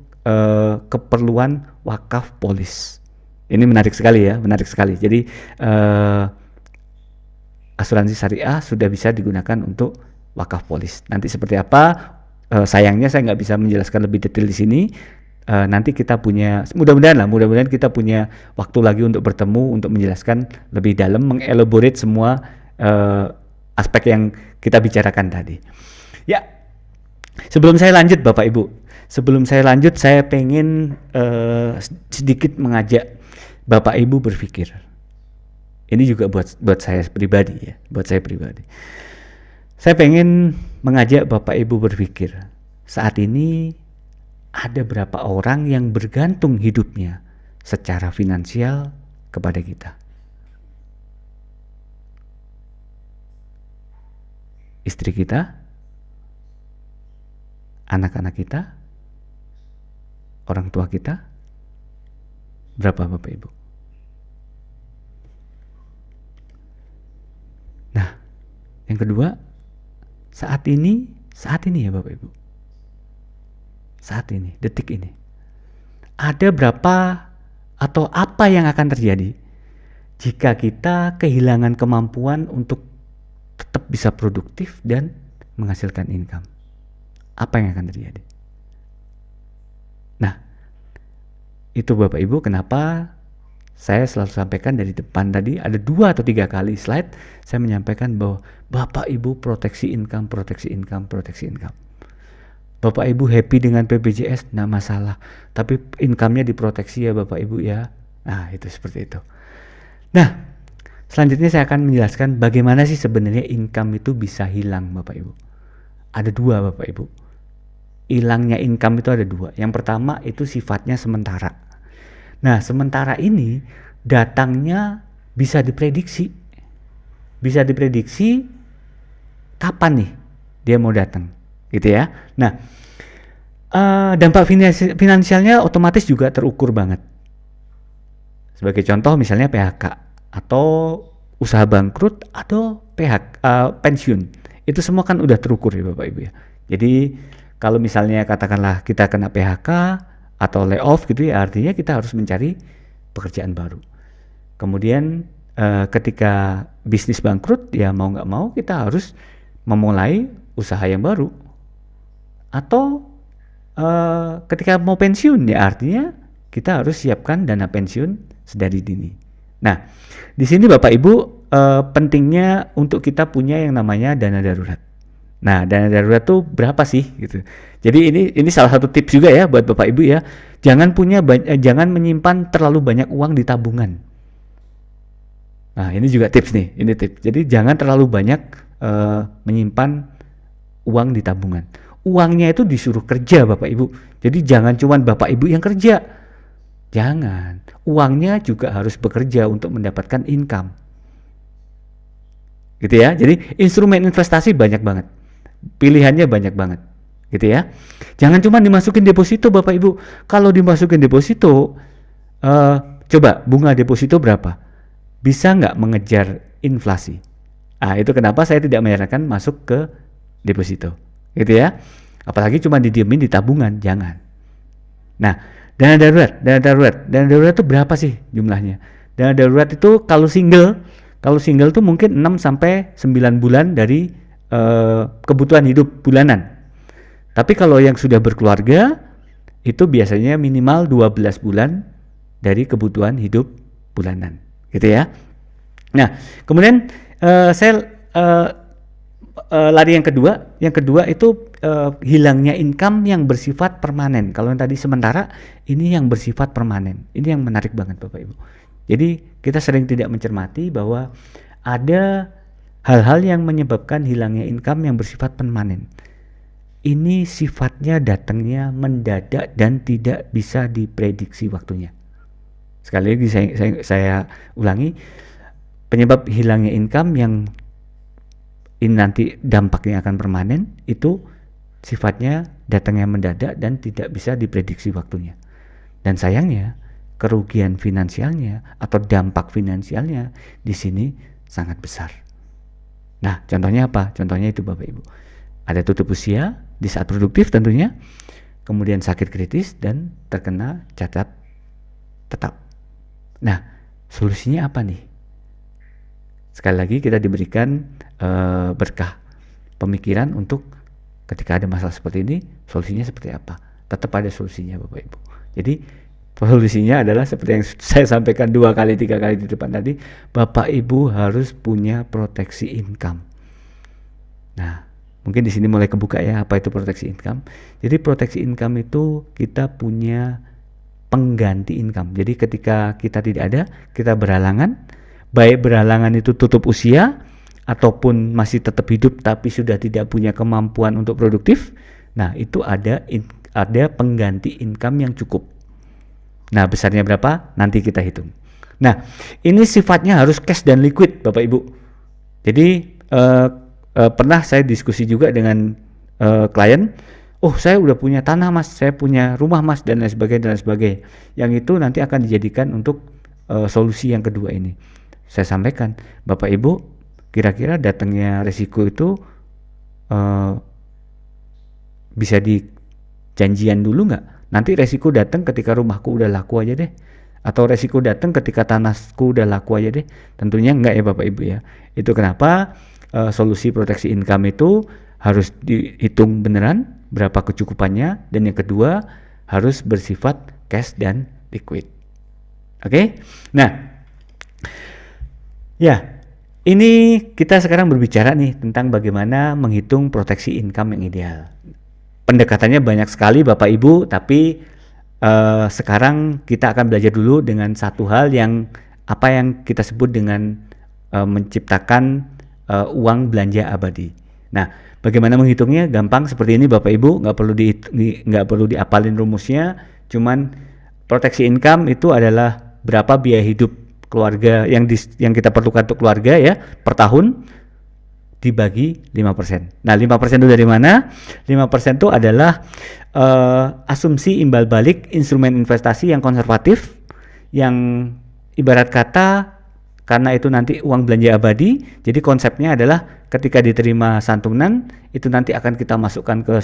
keperluan wakaf polis. Ini menarik sekali ya, menarik sekali. Jadi asuransi syariah sudah bisa digunakan untuk wakaf polis. Nanti seperti apa? Sayangnya saya nggak bisa menjelaskan lebih detail di sini. Nanti kita punya, mudah-mudahan kita punya waktu lagi untuk bertemu untuk menjelaskan lebih dalam, mengelaborate semua aspek yang kita bicarakan tadi. Ya, sebelum saya lanjut Bapak Ibu, saya pengen sedikit mengajak Bapak Ibu berpikir. Ini juga buat saya pribadi ya, Saya pengen mengajak Bapak Ibu berpikir. Saat ini ada berapa orang yang bergantung hidupnya secara finansial kepada kita? Istri kita, anak-anak kita, orang tua kita, berapa Bapak Ibu? Nah, yang kedua, saat ini ya Bapak Ibu, saat ini, detik ini, ada berapa atau apa yang akan terjadi jika kita kehilangan kemampuan untuk tetap bisa produktif dan menghasilkan income? Apa yang akan terjadi? Nah, itu Bapak Ibu kenapa saya selalu sampaikan dari depan tadi, ada 2 atau 3 kali slide, saya menyampaikan bahwa Bapak Ibu proteksi income, proteksi income, proteksi income. Bapak Ibu happy dengan BPJS, nggak masalah. Tapi income-nya diproteksi ya Bapak Ibu ya. Nah, itu seperti itu. Nah, selanjutnya saya akan menjelaskan bagaimana sih sebenarnya income itu bisa hilang Bapak Ibu. Ada 2 Bapak Ibu. Hilangnya income itu ada 2. Yang pertama itu sifatnya sementara. Nah, sementara ini datangnya bisa diprediksi. Bisa diprediksi kapan nih dia mau datang, gitu ya. Nah, dampak finansialnya otomatis juga terukur banget. Sebagai contoh misalnya PHK atau usaha bangkrut atau pensiun. Itu semua kan udah terukur ya Bapak Ibu ya. Jadi kalau misalnya katakanlah kita kena PHK atau layoff gitu ya, artinya kita harus mencari pekerjaan baru. Kemudian ketika bisnis bangkrut ya mau nggak mau kita harus memulai usaha yang baru. Atau ketika mau pensiun ya artinya kita harus siapkan dana pensiun sedari dini. Nah, di sini Bapak Ibu pentingnya untuk kita punya yang namanya dana darurat. Nah, dana darurat tuh berapa sih gitu. Jadi ini salah satu tips juga ya buat Bapak Ibu ya. Jangan menyimpan terlalu banyak uang di tabungan. Nah, ini juga tips nih, ini tips. Jadi jangan terlalu banyak menyimpan uang di tabungan. Uangnya itu disuruh kerja Bapak Ibu. Jadi jangan cuma Bapak Ibu yang kerja. Jangan. Uangnya juga harus bekerja untuk mendapatkan income. Gitu ya. Jadi instrumen investasi banyak banget. Pilihannya banyak banget. Gitu ya. Jangan cuma dimasukin deposito Bapak Ibu. Kalau dimasukin deposito, coba bunga deposito berapa? Bisa nggak mengejar inflasi? Itu kenapa saya tidak menyarankan masuk ke deposito. Gitu ya. Apalagi cuma didiemin di tabungan, jangan. Nah, dana darurat itu berapa sih jumlahnya? Dana darurat itu kalau single tuh mungkin 6 sampai 9 bulan dari kebutuhan hidup bulanan. Tapi kalau yang sudah berkeluarga itu biasanya minimal 12 bulan dari kebutuhan hidup bulanan, gitu ya. Nah, kemudian saya lari yang kedua itu hilangnya income yang bersifat permanen. Kalau yang tadi sementara, ini yang bersifat permanen. Ini yang menarik banget Bapak Ibu. Jadi kita sering tidak mencermati bahwa ada hal-hal yang menyebabkan hilangnya income yang bersifat permanen. Ini sifatnya datangnya mendadak dan tidak bisa diprediksi waktunya. Sekali lagi saya ulangi, penyebab hilangnya income yang ini nanti dampaknya akan permanen itu sifatnya datangnya mendadak dan tidak bisa diprediksi waktunya. Dan sayangnya kerugian finansialnya atau dampak finansialnya di sini sangat besar. Nah, contohnya apa? Contohnya itu Bapak Ibu. Ada tutup usia di saat produktif tentunya, kemudian sakit kritis dan terkena cacat tetap. Nah, solusinya apa nih? Sekali lagi kita diberikan berkah pemikiran untuk ketika ada masalah seperti ini, solusinya seperti apa? Tetap ada solusinya Bapak Ibu. Jadi solusinya adalah seperti yang saya sampaikan 2 kali 3 kali di depan tadi, Bapak Ibu harus punya proteksi income. Nah, mungkin di sini mulai kebuka ya apa itu proteksi income. Jadi proteksi income itu kita punya pengganti income. Jadi ketika kita tidak ada, kita berhalangan, baik berhalangan itu tutup usia ataupun masih tetap hidup tapi sudah tidak punya kemampuan untuk produktif. Nah, itu ada pengganti income yang cukup. Nah, besarnya berapa? Nanti kita hitung. Nah, ini sifatnya harus cash dan liquid Bapak Ibu. Jadi pernah saya diskusi juga dengan klien, saya udah punya tanah Mas, saya punya rumah Mas, dan lain sebagainya. Yang itu nanti akan dijadikan untuk solusi yang kedua ini. Saya sampaikan, Bapak Ibu, kira-kira datangnya resiko itu bisa dijanjian dulu nggak? Nanti resiko datang ketika rumahku udah laku aja deh, atau resiko datang ketika tanahku udah laku aja deh. Tentunya enggak ya Bapak Ibu ya. Itu kenapa solusi proteksi income itu harus dihitung beneran berapa kecukupannya, dan yang kedua harus bersifat cash dan liquid. Oke. Nah, ya, ini kita sekarang berbicara nih tentang bagaimana menghitung proteksi income yang ideal. Pendekatannya banyak sekali Bapak Ibu, tapi sekarang kita akan belajar dulu dengan satu hal yang kita sebut dengan menciptakan uang belanja abadi. Nah, bagaimana menghitungnya? Gampang seperti ini Bapak Ibu, nggak perlu diapalin rumusnya. Cuman proteksi income itu adalah berapa biaya hidup keluarga yang kita perlukan untuk keluarga ya per tahun dibagi 5%. Nah, 5% itu dari mana? 5% itu adalah asumsi imbal balik instrumen investasi yang konservatif, yang ibarat kata karena itu nanti uang belanja abadi. Jadi konsepnya adalah ketika diterima santunan itu nanti akan kita masukkan ke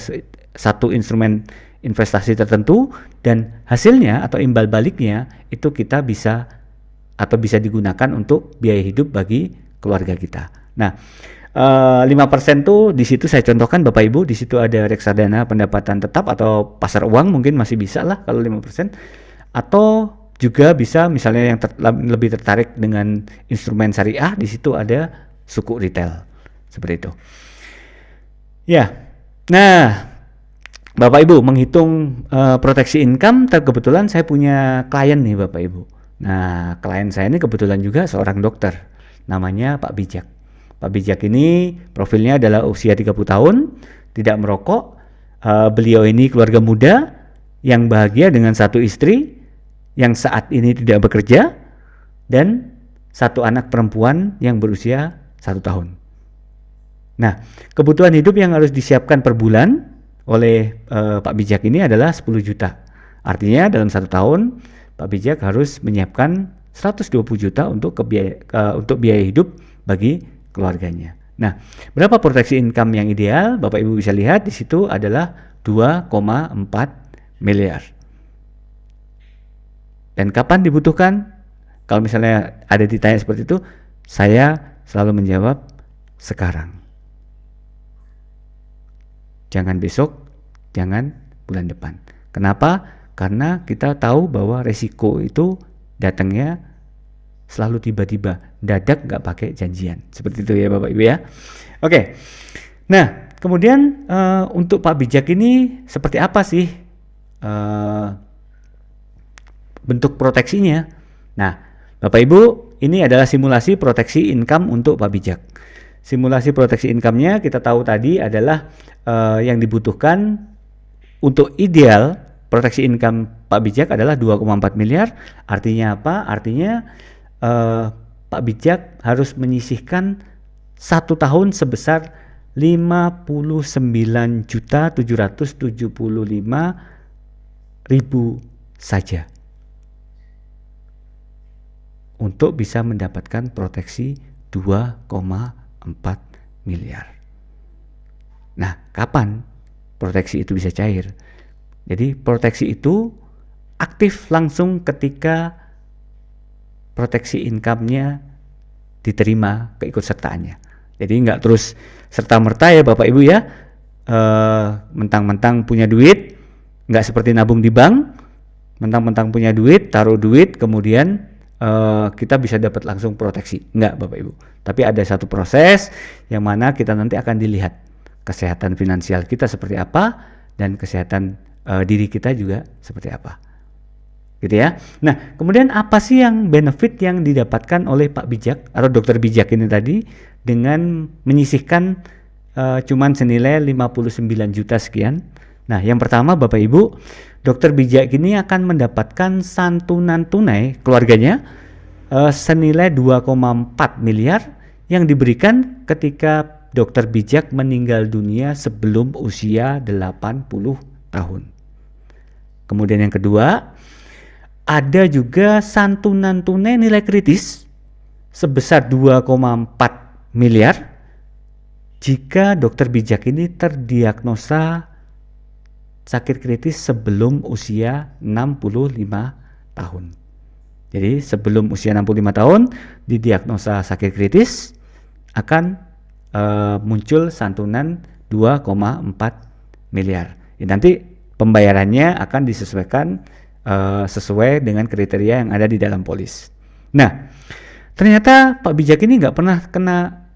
satu instrumen investasi tertentu, dan hasilnya atau imbal baliknya itu kita bisa digunakan untuk biaya hidup bagi keluarga kita. Nah, 5% tuh di situ saya contohkan Bapak Ibu, di situ ada reksadana pendapatan tetap atau pasar uang, mungkin masih bisa lah kalau 5%, atau juga bisa misalnya yang lebih tertarik dengan instrumen syariah, di situ ada suku retail seperti itu. Ya. Nah, Bapak Ibu menghitung proteksi income, kebetulan saya punya klien nih Bapak Ibu. Nah, klien saya ini kebetulan juga seorang dokter, namanya Pak Bijak. Pak Bijak ini profilnya adalah usia 30 tahun, tidak merokok. Beliau ini keluarga muda yang bahagia dengan satu istri yang saat ini tidak bekerja dan satu anak perempuan yang berusia 1 tahun. Nah, kebutuhan hidup yang harus disiapkan per bulan oleh Pak Bijak ini adalah 10 juta. Artinya dalam 1 tahun Pak Bijak harus menyiapkan 120 juta untuk biaya hidup bagi keluarganya. Nah, berapa proteksi income yang ideal? Bapak Ibu bisa lihat di situ adalah 2,4 miliar. Dan kapan dibutuhkan? Kalau misalnya ada ditanya seperti itu, saya selalu menjawab sekarang. Jangan besok, jangan bulan depan. Kenapa? Karena kita tahu bahwa resiko itu datangnya selalu tiba-tiba, dadak nggak pakai janjian. Seperti itu ya Bapak Ibu ya. Oke. Nah, kemudian untuk Pak Bijak ini seperti apa sih bentuk proteksinya? Nah, Bapak Ibu, ini adalah simulasi proteksi income untuk Pak Bijak. Simulasi proteksi income-nya kita tahu tadi adalah yang dibutuhkan untuk ideal proteksi income Pak Bijak adalah 2,4 miliar. Artinya apa? Artinya Pak Bijak harus menyisihkan 1 tahun sebesar 59.775.000 saja untuk bisa mendapatkan proteksi 2,4 miliar. Nah, kapan proteksi itu bisa cair? Jadi proteksi itu aktif langsung ketika proteksi income-nya diterima keikutsertaannya. Jadi nggak terus serta-merta ya Bapak Ibu ya, mentang-mentang punya duit, nggak seperti nabung di bank, mentang-mentang punya duit, taruh duit, kemudian kita bisa dapat langsung proteksi. Nggak Bapak Ibu. Tapi ada satu proses yang mana kita nanti akan dilihat kesehatan finansial kita seperti apa dan kesehatan diri kita juga seperti apa. Gitu ya. Nah, kemudian apa sih yang benefit yang didapatkan oleh Pak Bijak atau Dokter Bijak ini tadi dengan menyisihkan cuman senilai 59 juta sekian? Nah, yang pertama Bapak Ibu, Dokter Bijak ini akan mendapatkan santunan tunai keluarganya senilai 2,4 miliar yang diberikan ketika Dokter Bijak meninggal dunia sebelum usia 80 tahun. Kemudian yang kedua, ada juga santunan tunai nilai kritis sebesar 2,4 miliar jika Dokter Bijak ini terdiagnosa sakit kritis sebelum usia 65 tahun. Jadi sebelum usia 65 tahun didiagnosa sakit kritis akan muncul santunan 2,4 miliar. Ya, nanti pembayarannya akan disesuaikan sesuai dengan kriteria yang ada di dalam polis. Nah, ternyata Pak Bijak ini nggak pernah kena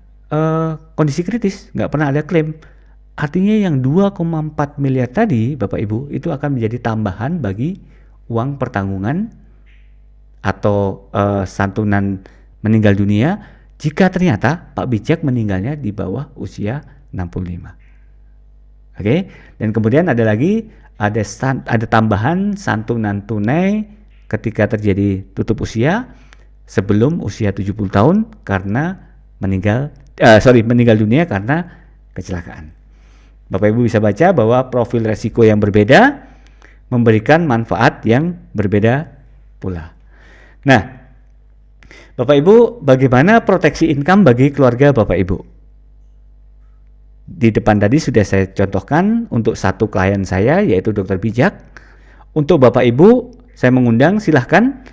kondisi kritis, nggak pernah ada klaim. Artinya yang 2,4 miliar tadi, Bapak Ibu, itu akan menjadi tambahan bagi uang pertanggungan atau santunan meninggal dunia jika ternyata Pak Bijak meninggalnya di bawah usia 65. Oke, dan kemudian ada lagi ada tambahan santunan tunai ketika terjadi tutup usia sebelum usia 70 tahun karena meninggal dunia karena kecelakaan. Bapak Ibu bisa baca bahwa profil resiko yang berbeda memberikan manfaat yang berbeda pula. Nah, Bapak Ibu, bagaimana proteksi income bagi keluarga Bapak Ibu? Di depan tadi sudah saya contohkan untuk satu klien saya yaitu Dr. Bijak. Untuk Bapak Ibu, saya mengundang silahkan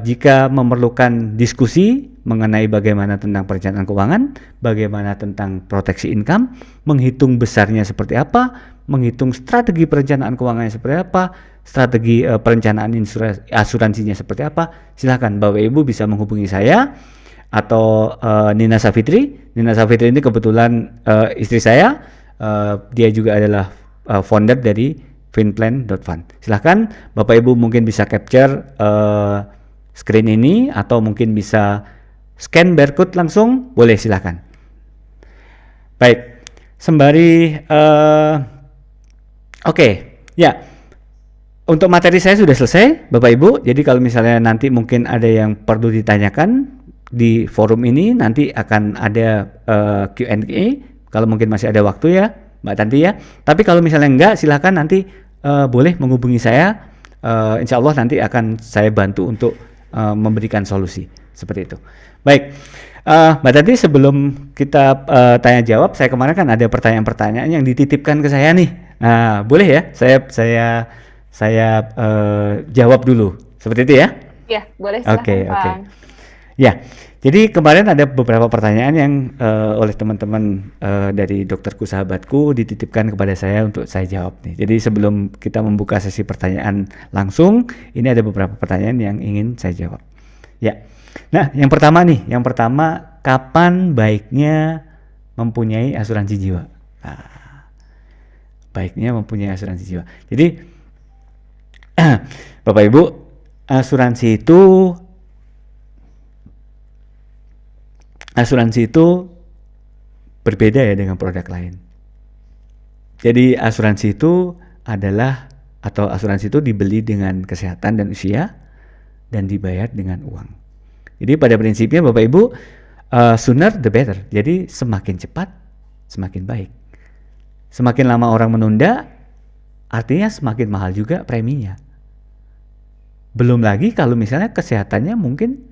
jika memerlukan diskusi mengenai bagaimana tentang perencanaan keuangan, bagaimana tentang proteksi income, menghitung besarnya seperti apa, menghitung strategi perencanaan keuangannya seperti apa, strategi perencanaan asuransinya seperti apa, silahkan Bapak Ibu bisa menghubungi saya atau Nina Safitri. Nina Safitri ini kebetulan istri saya, dia juga adalah founder dari finplan.fund. Silahkan Bapak Ibu mungkin bisa capture screen ini atau mungkin bisa scan barcode langsung, boleh silahkan. Baik, sembari oke, ya. Untuk materi saya sudah selesai, Bapak Ibu. Jadi kalau misalnya nanti mungkin ada yang perlu ditanyakan di forum ini, nanti akan ada Q&A. Kalau mungkin masih ada waktu ya, Mbak Tanti ya. Tapi kalau misalnya enggak, silahkan nanti boleh menghubungi saya. Insya Allah nanti akan saya bantu untuk memberikan solusi seperti itu. Baik, Mbak Tanti, sebelum kita tanya jawab, saya kemarin kan ada pertanyaan-pertanyaan yang dititipkan ke saya nih. Nah, boleh ya? Saya jawab dulu, seperti itu ya? Ya, boleh silahkan Pak. Ya, jadi kemarin ada beberapa pertanyaan yang oleh teman-teman dari dokterku sahabatku dititipkan kepada saya untuk saya jawab nih. Jadi sebelum kita membuka sesi pertanyaan langsung, ini ada beberapa pertanyaan yang ingin saya jawab. Ya, nah yang pertama, kapan baiknya mempunyai asuransi jiwa? Nah, baiknya mempunyai asuransi jiwa. Jadi Bapak Ibu, asuransi itu berbeda ya dengan produk lain. Jadi asuransi itu dibeli dengan kesehatan dan usia dan dibayar dengan uang. Jadi pada prinsipnya Bapak Ibu, sooner the better. Jadi semakin cepat semakin baik. Semakin lama orang menunda, artinya semakin mahal juga preminya. Belum lagi kalau misalnya kesehatannya mungkin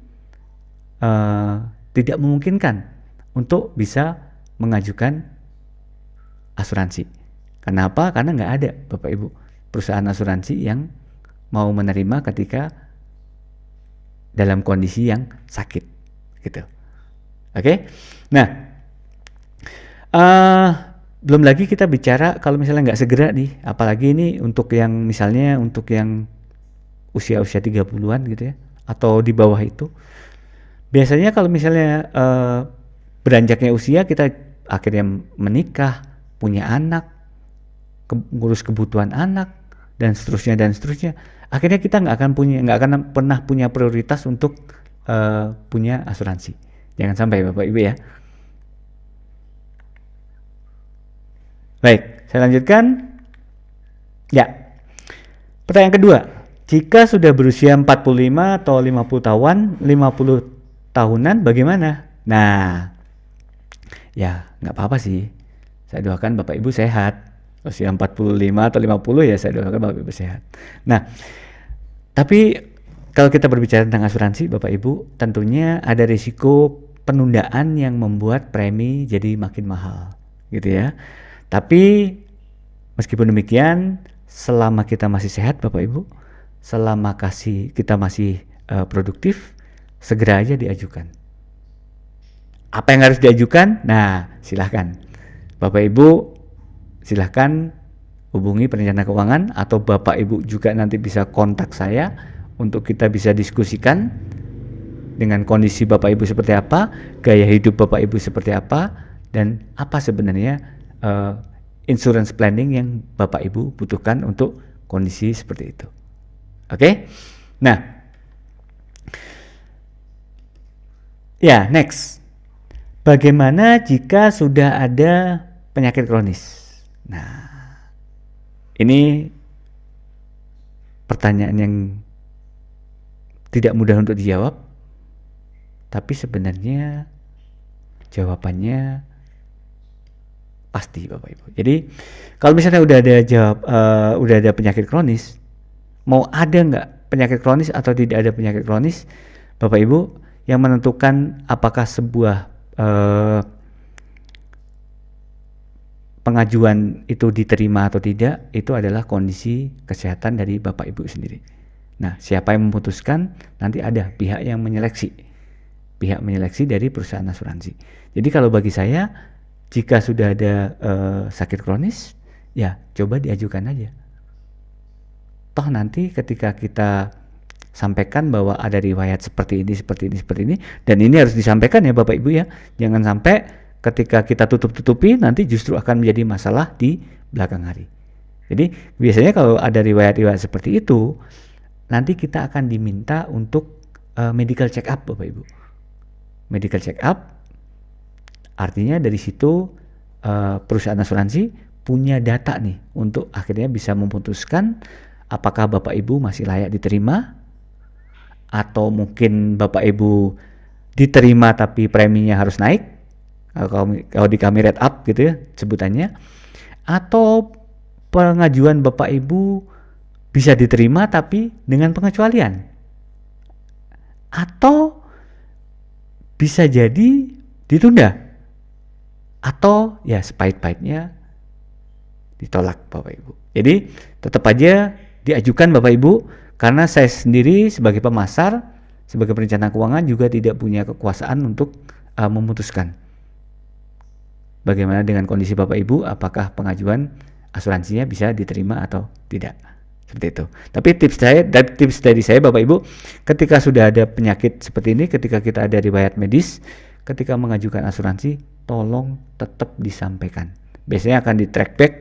tidak memungkinkan untuk bisa mengajukan asuransi. Kenapa? Karena nggak ada Bapak Ibu perusahaan asuransi yang mau menerima ketika dalam kondisi yang sakit, gitu. Oke? Nah, belum lagi kita bicara kalau misalnya nggak segera nih, apalagi ini untuk yang misalnya untuk yang usia-usia 30-an gitu ya, atau di bawah itu. Biasanya kalau misalnya beranjaknya usia, kita akhirnya menikah, punya anak, ngurus kebutuhan anak, dan seterusnya. Akhirnya kita nggak akan pernah punya prioritas untuk punya asuransi. Jangan sampai Bapak Ibu ya. Baik, saya lanjutkan. Ya, pertanyaan kedua. Jika sudah berusia 45 atau 50 tahunan bagaimana? Nah, ya nggak apa-apa sih. Saya doakan Bapak Ibu sehat. Usia 45 atau 50 ya saya doakan Bapak Ibu sehat. Nah, tapi kalau kita berbicara tentang asuransi Bapak Ibu, tentunya ada risiko penundaan yang membuat premi jadi makin mahal, gitu ya. Tapi meskipun demikian, selama kita masih sehat Bapak Ibu, selama kita masih produktif, segera aja diajukan. Apa yang harus diajukan? Nah, silahkan Bapak Ibu, silahkan hubungi perencana keuangan, atau Bapak Ibu juga nanti bisa kontak saya untuk kita bisa diskusikan dengan kondisi Bapak Ibu seperti apa, gaya hidup Bapak Ibu seperti apa, dan apa sebenarnya insurance planning yang Bapak Ibu butuhkan untuk kondisi seperti itu. Oke? Nah, ya, next. Bagaimana jika sudah ada penyakit kronis? Nah, ini pertanyaan yang tidak mudah untuk dijawab, tapi sebenarnya jawabannya pasti, Bapak Ibu. Jadi, kalau misalnya udah ada penyakit kronis, mau ada nggak penyakit kronis atau tidak ada penyakit kronis, Bapak Ibu, yang menentukan apakah sebuah pengajuan itu diterima atau tidak, itu adalah kondisi kesehatan dari Bapak Ibu sendiri. Nah, siapa yang memutuskan? Nanti ada pihak yang menyeleksi, dari perusahaan asuransi. Jadi kalau bagi saya, jika sudah ada sakit kronis, ya coba diajukan aja. Toh nanti ketika kita sampaikan bahwa ada riwayat seperti ini, dan ini harus disampaikan ya Bapak Ibu ya, jangan sampai ketika kita tutup-tutupi nanti justru akan menjadi masalah di belakang hari. Jadi biasanya kalau ada riwayat-riwayat seperti itu, nanti kita akan diminta untuk medical check up, Bapak Ibu. Medical check up artinya dari situ perusahaan asuransi punya data nih untuk akhirnya bisa memutuskan apakah Bapak Ibu masih layak diterima, atau mungkin Bapak Ibu diterima tapi preminya harus naik, kalau di kami rate up gitu ya sebutannya, atau pengajuan Bapak Ibu bisa diterima tapi dengan pengecualian, atau bisa jadi ditunda, atau ya sepahit-pahitnya ditolak Bapak Ibu. Jadi tetap aja diajukan Bapak Ibu, karena saya sendiri sebagai pemasar, sebagai perencana keuangan juga tidak punya kekuasaan untuk memutuskan bagaimana dengan kondisi Bapak Ibu, apakah pengajuan asuransinya bisa diterima atau tidak. Seperti itu. Tapi tips dari saya Bapak Ibu, ketika sudah ada penyakit seperti ini, ketika kita ada riwayat medis, ketika mengajukan asuransi, tolong tetap disampaikan. Biasanya akan di track back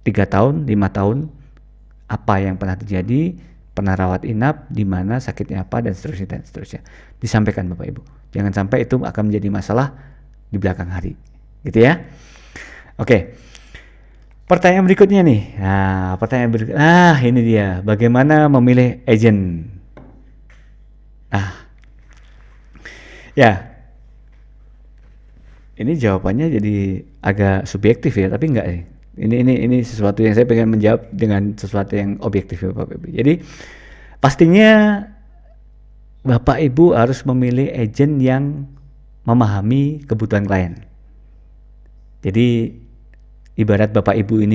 3 tahun, 5 tahun, apa yang pernah terjadi, pernah rawat inap, di mana sakitnya apa, dan seterusnya. Disampaikan Bapak Ibu. Jangan sampai itu akan menjadi masalah di belakang hari. Gitu ya. Oke. Pertanyaan berikutnya nih. Ini dia. Bagaimana memilih agent? Ya. Ini jawabannya jadi agak subjektif ya, tapi enggak sih. Ini sesuatu yang saya pengen menjawab dengan sesuatu yang objektif ya Bapak Ibu. Jadi pastinya Bapak Ibu harus memilih agent yang memahami kebutuhan klien. Jadi ibarat Bapak Ibu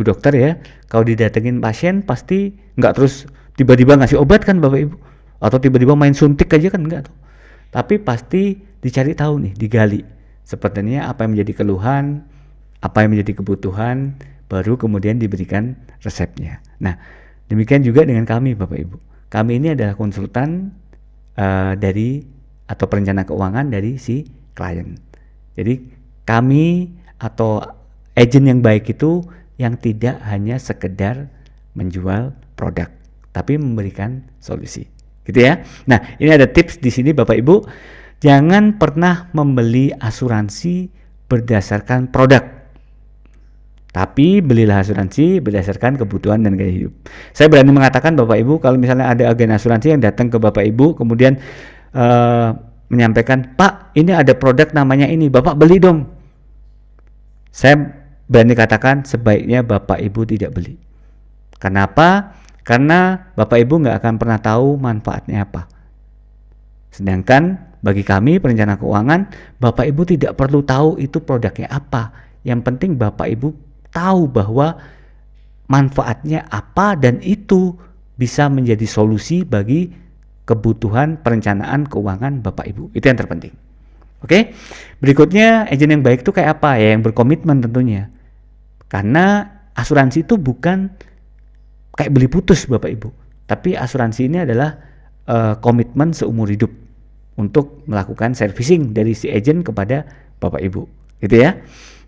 dokter ya, kalau didatengin pasien pasti nggak terus tiba-tiba ngasih obat kan Bapak Ibu, atau tiba-tiba main suntik aja kan enggak tuh. Tapi pasti dicari tahu nih, digali sepertinya apa yang menjadi keluhan, apa yang menjadi kebutuhan, baru kemudian diberikan resepnya. Nah, demikian juga dengan kami Bapak Ibu. Kami ini adalah konsultan atau perencana keuangan dari si klien. Jadi kami atau agent yang baik itu yang tidak hanya sekedar menjual produk, tapi memberikan solusi. Gitu ya. Nah, ini ada tips di sini Bapak Ibu. Jangan pernah membeli asuransi berdasarkan produk, tapi belilah asuransi berdasarkan kebutuhan dan gaya hidup. Saya berani mengatakan Bapak Ibu, kalau misalnya ada agen asuransi yang datang ke Bapak Ibu kemudian menyampaikan, Pak ini ada produk namanya ini, Bapak beli dong. Saya berani katakan sebaiknya Bapak Ibu tidak beli. Kenapa? Karena Bapak Ibu nggak akan pernah tahu manfaatnya apa. Sedangkan bagi kami perencana keuangan, Bapak Ibu tidak perlu tahu itu produknya apa. Yang penting Bapak Ibu tahu bahwa manfaatnya apa, dan itu bisa menjadi solusi bagi kebutuhan perencanaan keuangan Bapak Ibu. Itu yang terpenting. Oke? Berikutnya, agen yang baik itu kayak apa? Ya, yang berkomitmen tentunya. Karena asuransi itu bukan kayak beli putus Bapak Ibu, tapi asuransi ini adalah komitmen seumur hidup untuk melakukan servicing dari si agent kepada Bapak Ibu, gitu ya.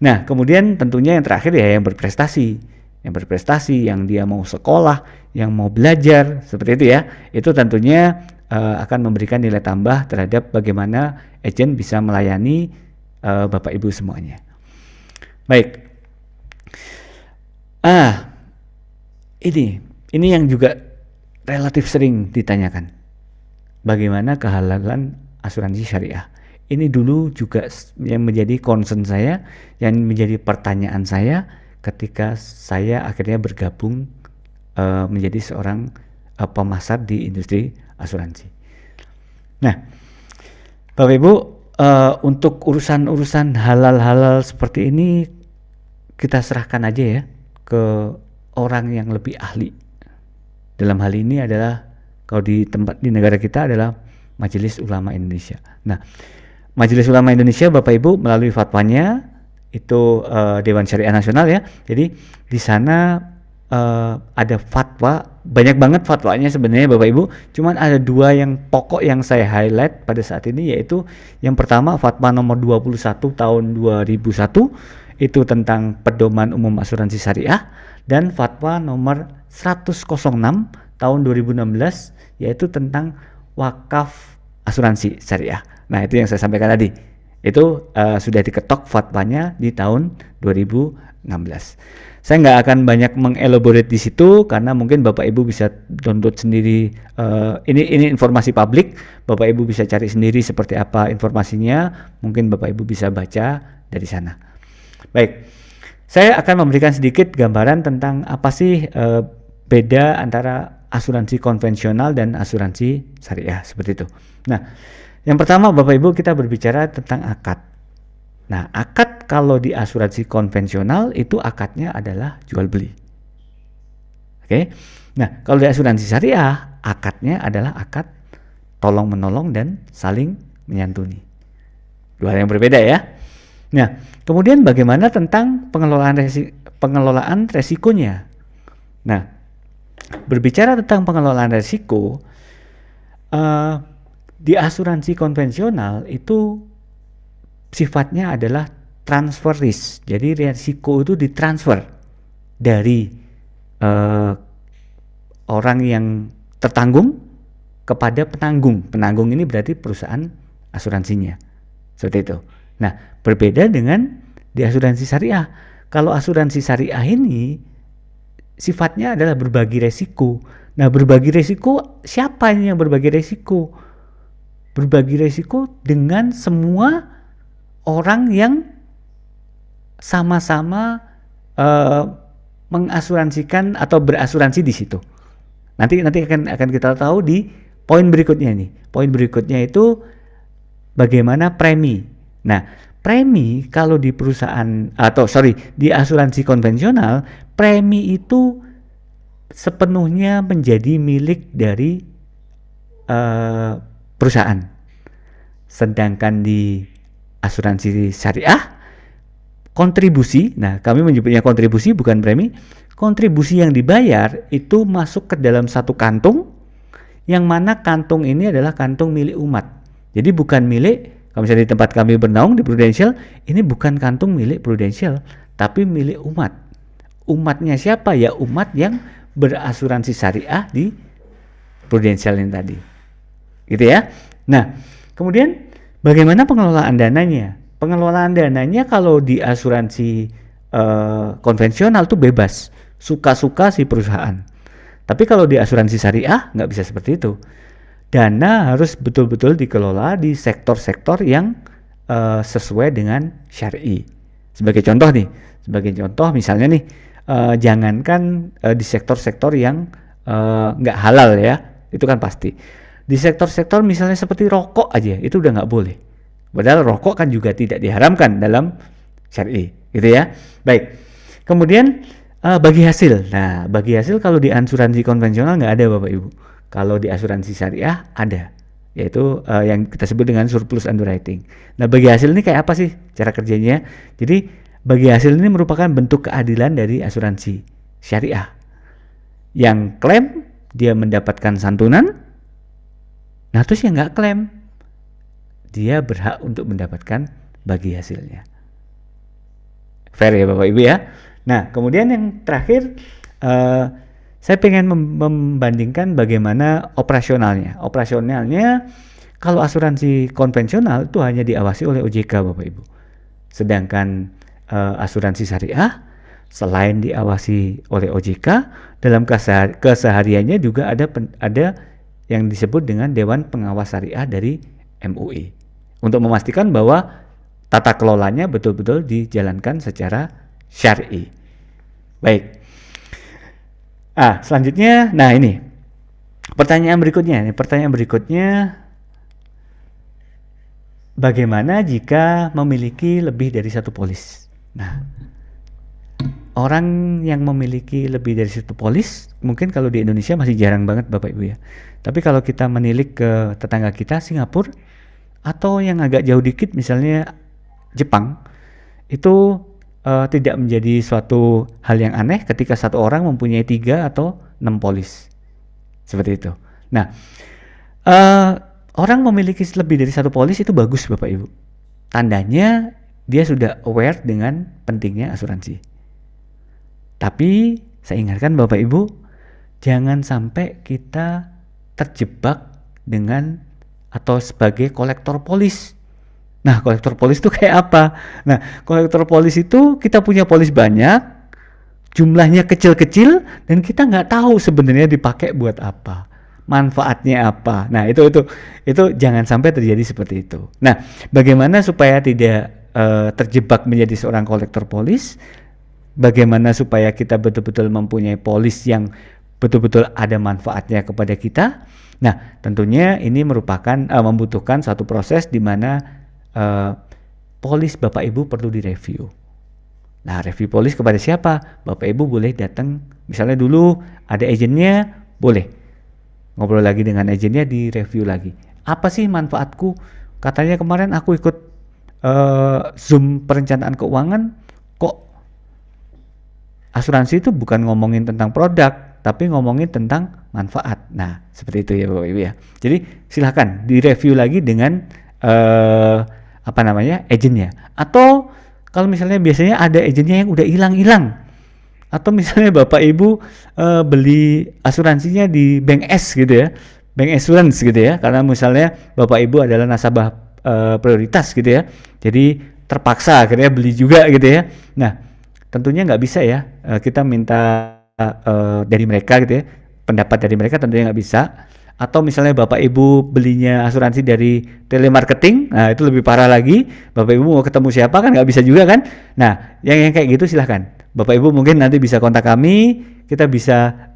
Nah, kemudian tentunya yang terakhir ya yang berprestasi, yang dia mau sekolah, yang mau belajar, seperti itu ya. Itu tentunya akan memberikan nilai tambah terhadap bagaimana agent bisa melayani Bapak Ibu semuanya. Baik. Ini yang juga relatif sering ditanyakan. Bagaimana kehalalan asuransi syariah? Ini dulu juga yang menjadi concern saya, yang menjadi pertanyaan saya ketika saya akhirnya bergabung menjadi seorang pemasar di industri asuransi. Nah, Bapak Ibu, untuk urusan-urusan halal-halal seperti ini kita serahkan aja ya ke orang yang lebih ahli. Dalam hal ini adalah kalau di negara kita adalah Majelis Ulama Indonesia. Nah, Majelis Ulama Indonesia Bapak Ibu melalui fatwanya itu Dewan Syariah Nasional ya. Jadi di sana ada fatwa, banyak banget fatwanya sebenarnya Bapak Ibu. Cuman ada dua yang pokok yang saya highlight pada saat ini, yaitu yang pertama fatwa nomor 21 tahun 2001 itu tentang pedoman umum asuransi syariah, dan fatwa nomor 106 tahun 2016 yaitu tentang wakaf asuransi syariah. Nah, itu yang saya sampaikan tadi. Itu sudah diketok fatwanya di tahun 2016. Saya nggak akan banyak mengelaborate di situ karena mungkin Bapak Ibu bisa download sendiri. Ini informasi publik, Bapak Ibu bisa cari sendiri seperti apa informasinya. Mungkin Bapak Ibu bisa baca dari sana. Baik, saya akan memberikan sedikit gambaran tentang apa sih beda antara asuransi konvensional dan asuransi syariah, seperti itu. Nah, yang pertama Bapak Ibu kita berbicara tentang akad. Nah, akad kalau di asuransi konvensional itu akadnya adalah jual beli. Oke. Nah, kalau di asuransi syariah akadnya adalah akad tolong menolong dan saling menyantuni. Dua hal yang berbeda ya. Nah, kemudian bagaimana tentang pengelolaan resikonya? Nah, berbicara tentang pengelolaan resiko, di asuransi konvensional itu sifatnya adalah transfer risk. Jadi resiko itu ditransfer dari orang yang tertanggung kepada penanggung. Penanggung ini berarti perusahaan asuransinya. Seperti itu. Nah, berbeda dengan di asuransi syariah. Kalau asuransi syariah ini sifatnya adalah berbagi resiko. Nah, berbagi resiko, siapa ini yang berbagi resiko? Berbagi resiko dengan semua orang yang sama-sama mengasuransikan atau berasuransi di situ. Nanti akan kita tahu di poin berikutnya nih. Poin berikutnya itu bagaimana premi. Nah, premi kalau di perusahaan di asuransi konvensional, premi itu sepenuhnya menjadi milik dari perusahaan. Sedangkan di asuransi syariah, kontribusi, nah kami menyebutnya kontribusi bukan premi, kontribusi yang dibayar itu masuk ke dalam satu kantung, yang mana kantung ini adalah kantung milik umat. Jadi bukan milik, kalau misalnya di tempat kami bernaung di Prudential, ini bukan kantung milik Prudential, tapi milik umat. Umatnya siapa? Ya umat yang berasuransi syariah di Prudential ini tadi. Gitu ya. Nah, kemudian bagaimana pengelolaan dananya? Pengelolaan dananya kalau di asuransi konvensional tuh bebas, suka-suka si perusahaan. Tapi kalau di asuransi syariah nggak bisa seperti itu. Dana harus betul-betul dikelola di sektor-sektor yang sesuai dengan syar'i. Sebagai contoh misalnya nih, jangankan di sektor-sektor yang nggak halal ya, itu kan pasti. Di sektor-sektor misalnya seperti rokok aja, itu udah nggak boleh. Padahal rokok kan juga tidak diharamkan dalam syar'i, gitu ya. Baik, kemudian bagi hasil. Nah, bagi hasil kalau di asuransi konvensional nggak ada Bapak Ibu. Kalau di asuransi syariah ada, yaitu yang kita sebut dengan surplus underwriting. Nah, bagi hasil ini kayak apa sih cara kerjanya? Jadi bagi hasil ini merupakan bentuk keadilan dari asuransi syariah. Yang klaim dia mendapatkan santunan, nah terus yang nggak klaim dia berhak untuk mendapatkan bagi hasilnya. Fair ya Bapak Ibu ya. Nah kemudian yang terakhir saya pengen membandingkan bagaimana operasionalnya. Operasionalnya kalau asuransi konvensional itu hanya diawasi oleh OJK Bapak Ibu. Sedangkan asuransi syariah selain diawasi oleh OJK, dalam kesehariannya juga ada yang disebut dengan Dewan Pengawas Syariah dari MUI untuk memastikan bahwa tata kelolanya betul-betul dijalankan secara syar'i. Baik. Selanjutnya, nah ini pertanyaan berikutnya, bagaimana jika memiliki lebih dari satu polis? Nah, orang yang memiliki lebih dari satu polis, mungkin kalau di Indonesia masih jarang banget Bapak Ibu ya. Tapi kalau kita menilik ke tetangga kita, Singapura, atau yang agak jauh dikit misalnya Jepang, itu tidak menjadi suatu hal yang aneh ketika satu orang mempunyai 3 atau 6 polis. Seperti itu. Nah, orang memiliki lebih dari satu polis itu bagus Bapak Ibu. Tandanya dia sudah aware dengan pentingnya asuransi. Tapi saya ingatkan Bapak Ibu, jangan sampai kita terjebak dengan atau sebagai kolektor polis. Nah, kolektor polis itu kayak apa? Nah, kolektor polis itu kita punya polis banyak, jumlahnya kecil-kecil, dan kita nggak tahu sebenarnya dipakai buat apa, manfaatnya apa. Nah, itu jangan sampai terjadi seperti itu. Nah, bagaimana supaya tidak terjebak menjadi seorang kolektor polis? Bagaimana supaya kita betul-betul mempunyai polis yang betul-betul ada manfaatnya kepada kita? Nah, tentunya ini membutuhkan satu proses di mana polis Bapak Ibu perlu direview. Nah, review polis kepada siapa? Bapak Ibu boleh datang, misalnya dulu ada agennya, boleh ngobrol lagi dengan agennya, direview lagi. Apa sih manfaatku? Katanya kemarin aku ikut Zoom perencanaan keuangan, kok asuransi itu bukan ngomongin tentang produk, tapi ngomongin tentang manfaat. Nah, seperti itu ya Bapak Ibu ya. Jadi silahkan direview lagi dengan agennya. Atau kalau misalnya biasanya ada agennya yang udah hilang-hilang, atau misalnya Bapak Ibu beli asuransinya di Bank S gitu ya, Bank Assurance gitu ya, karena misalnya Bapak Ibu adalah nasabah prioritas gitu ya, jadi terpaksa akhirnya beli juga gitu ya. Nah, tentunya nggak bisa ya kita minta dari mereka gitu ya, pendapat dari mereka tentunya nggak bisa. Atau misalnya Bapak Ibu belinya asuransi dari telemarketing, nah itu lebih parah lagi. Bapak Ibu mau ketemu siapa kan nggak bisa juga kan. Nah, yang kayak gitu silahkan Bapak Ibu mungkin nanti bisa kontak kami, kita bisa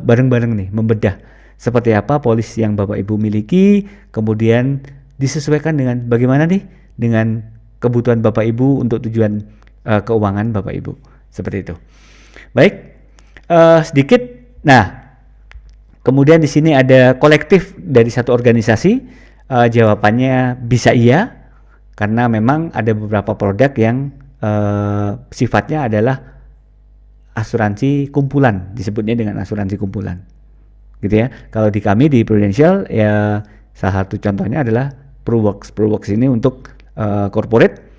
bareng-bareng nih membedah seperti apa polis yang Bapak Ibu miliki, kemudian disesuaikan dengan bagaimana nih dengan kebutuhan Bapak Ibu untuk tujuan keuangan Bapak Ibu, seperti itu. Baik, sedikit. Nah, kemudian di sini ada kolektif dari satu organisasi. Jawabannya bisa iya, karena memang ada beberapa produk yang sifatnya adalah asuransi kumpulan, disebutnya dengan asuransi kumpulan, gitu ya. Kalau di kami di Prudential ya salah satu contohnya adalah Proworks. Proworks ini untuk corporate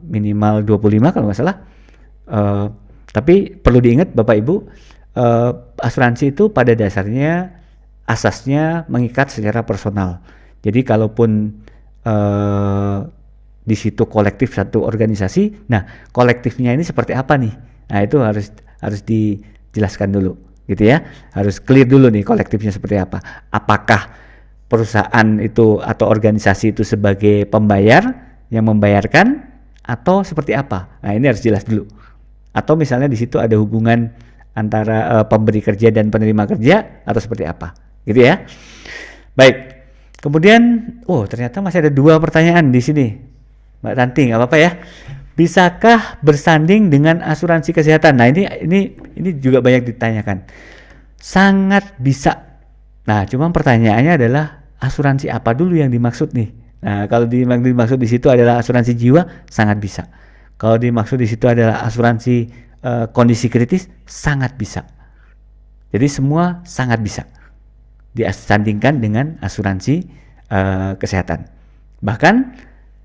minimal 25 kalau nggak salah. Tapi perlu diingat Bapak Ibu, asuransi itu pada dasarnya asasnya mengikat secara personal. Jadi kalaupun di situ kolektif satu organisasi, nah kolektifnya ini seperti apa nih? Nah itu harus dijelaskan dulu, gitu ya. Harus clear dulu nih kolektifnya seperti apa. Apakah perusahaan itu atau organisasi itu sebagai pembayar yang membayarkan atau seperti apa? Nah ini harus jelas dulu. Atau misalnya di situ ada hubungan antara pemberi kerja dan penerima kerja atau seperti apa, gitu ya. Baik, kemudian ternyata masih ada 2 pertanyaan di sini, Mbak Tanti, nggak apa-apa ya. Bisakah bersanding dengan asuransi kesehatan? Nah ini juga banyak ditanyakan. Sangat bisa. Nah, cuma pertanyaannya adalah asuransi apa dulu yang dimaksud nih? Nah, kalau dimaksud di situ adalah asuransi jiwa, sangat bisa. Kalau dimaksud di situ adalah asuransi kondisi kritis, sangat bisa. Jadi semua sangat bisa disandingkan dengan asuransi kesehatan. Bahkan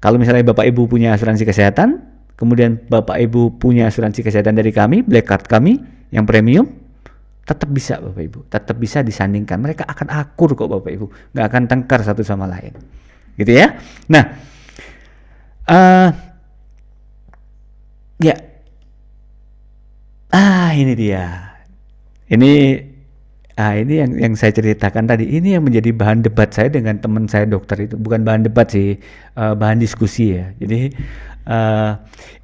kalau misalnya Bapak Ibu punya asuransi kesehatan, kemudian Bapak Ibu punya asuransi kesehatan dari kami, Black Card kami yang premium, tetap bisa Bapak Ibu, tetap bisa disandingkan. Mereka akan akur kok Bapak Ibu, nggak akan tengkar satu sama lain, gitu ya. Nah, ya, ini dia. Ini yang saya ceritakan tadi. Ini yang menjadi bahan debat saya dengan teman saya dokter itu. Bukan bahan debat sih, bahan diskusi ya. Jadi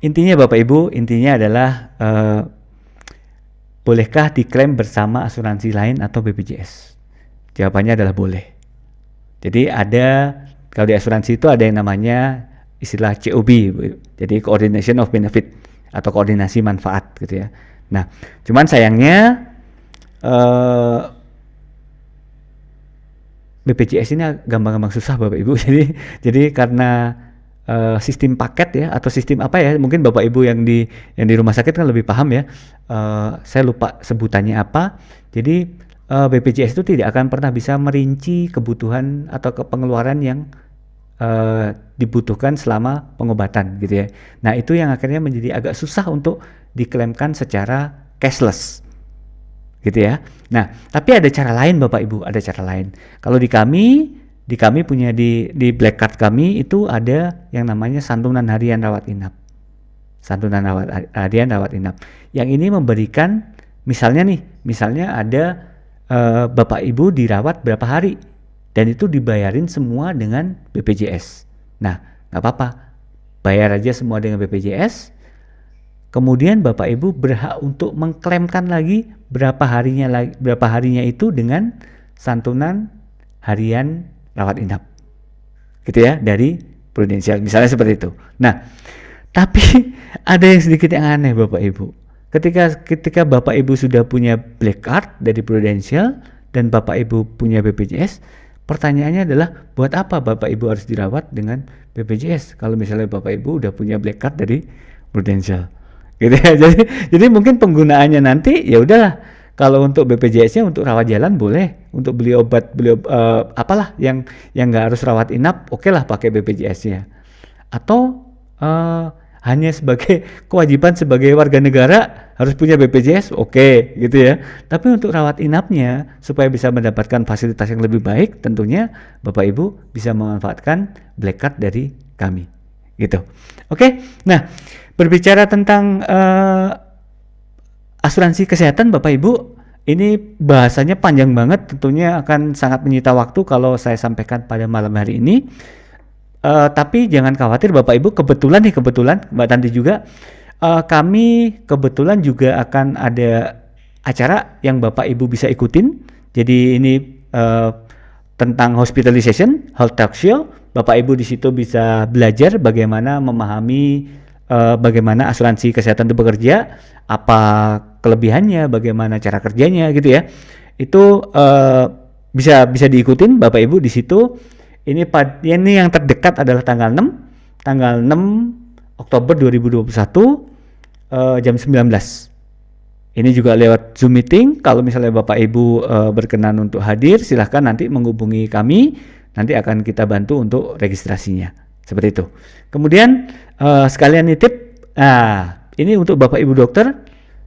intinya Bapak Ibu, intinya adalah bolehkah diklaim bersama asuransi lain atau BPJS? Jawabannya adalah boleh. Jadi kalau di asuransi itu ada yang namanya istilah COB, jadi Coordination of Benefit atau koordinasi manfaat gitu ya. Nah, cuman sayangnya BPJS ini gampang-gampang susah Bapak Ibu. Jadi karena sistem paket ya, atau sistem apa ya, mungkin Bapak Ibu yang di rumah sakit kan lebih paham ya. Saya lupa sebutannya apa. Jadi BPJS itu tidak akan pernah bisa merinci kebutuhan atau pengeluaran yang dibutuhkan selama pengobatan gitu ya. Nah, itu yang akhirnya menjadi agak susah untuk diklaimkan secara cashless gitu ya. Nah, tapi ada cara lain Bapak Ibu, ada cara lain. Kalau di kami punya di Black Card kami itu ada yang namanya santunan harian rawat inap. Santunan harian rawat inap. Yang ini memberikan misalnya ada Bapak Ibu dirawat berapa hari dan itu dibayarin semua dengan BPJS. Nah, nggak apa-apa. Bayar aja semua dengan BPJS. Kemudian Bapak Ibu berhak untuk mengklaimkan lagi berapa harinya itu dengan santunan harian rawat inap, gitu ya, dari Prudential, misalnya seperti itu. Nah, tapi ada yang sedikit yang aneh Bapak Ibu. Ketika Bapak Ibu sudah punya Black Card dari Prudential dan Bapak Ibu punya BPJS, pertanyaannya adalah buat apa Bapak Ibu harus dirawat dengan BPJS kalau misalnya Bapak Ibu udah punya Black Card dari Prudential? Gitu ya. Jadi mungkin penggunaannya nanti ya udahlah, kalau untuk BPJS-nya untuk rawat jalan boleh, untuk beli obat apalah yang nggak harus rawat inap, oke lah pakai BPJS-nya, atau hanya sebagai kewajiban sebagai warga negara harus punya BPJS, oke, gitu ya. Tapi untuk rawat inapnya supaya bisa mendapatkan fasilitas yang lebih baik, tentunya Bapak Ibu bisa memanfaatkan Black Card dari kami, gitu. Oke. Nah, berbicara tentang asuransi kesehatan Bapak Ibu, ini bahasanya panjang banget, tentunya akan sangat menyita waktu kalau saya sampaikan pada malam hari ini. Tapi jangan khawatir Bapak Ibu, kebetulan Mbak Tanti juga, kami kebetulan juga akan ada acara yang Bapak Ibu bisa ikutin. Jadi ini tentang hospitalization, health talk show. Bapak Ibu di situ bisa belajar bagaimana memahami bagaimana asuransi kesehatan itu bekerja, apa kelebihannya, bagaimana cara kerjanya gitu ya. Itu bisa diikutin Bapak Ibu di situ. Ini yang terdekat adalah tanggal 6 Oktober 2021 jam 19. Ini juga lewat Zoom meeting. Kalau misalnya Bapak Ibu berkenan untuk hadir, silahkan nanti menghubungi kami. Nanti akan kita bantu untuk registrasinya. Seperti itu. Kemudian sekalian nitip, ini untuk Bapak Ibu dokter,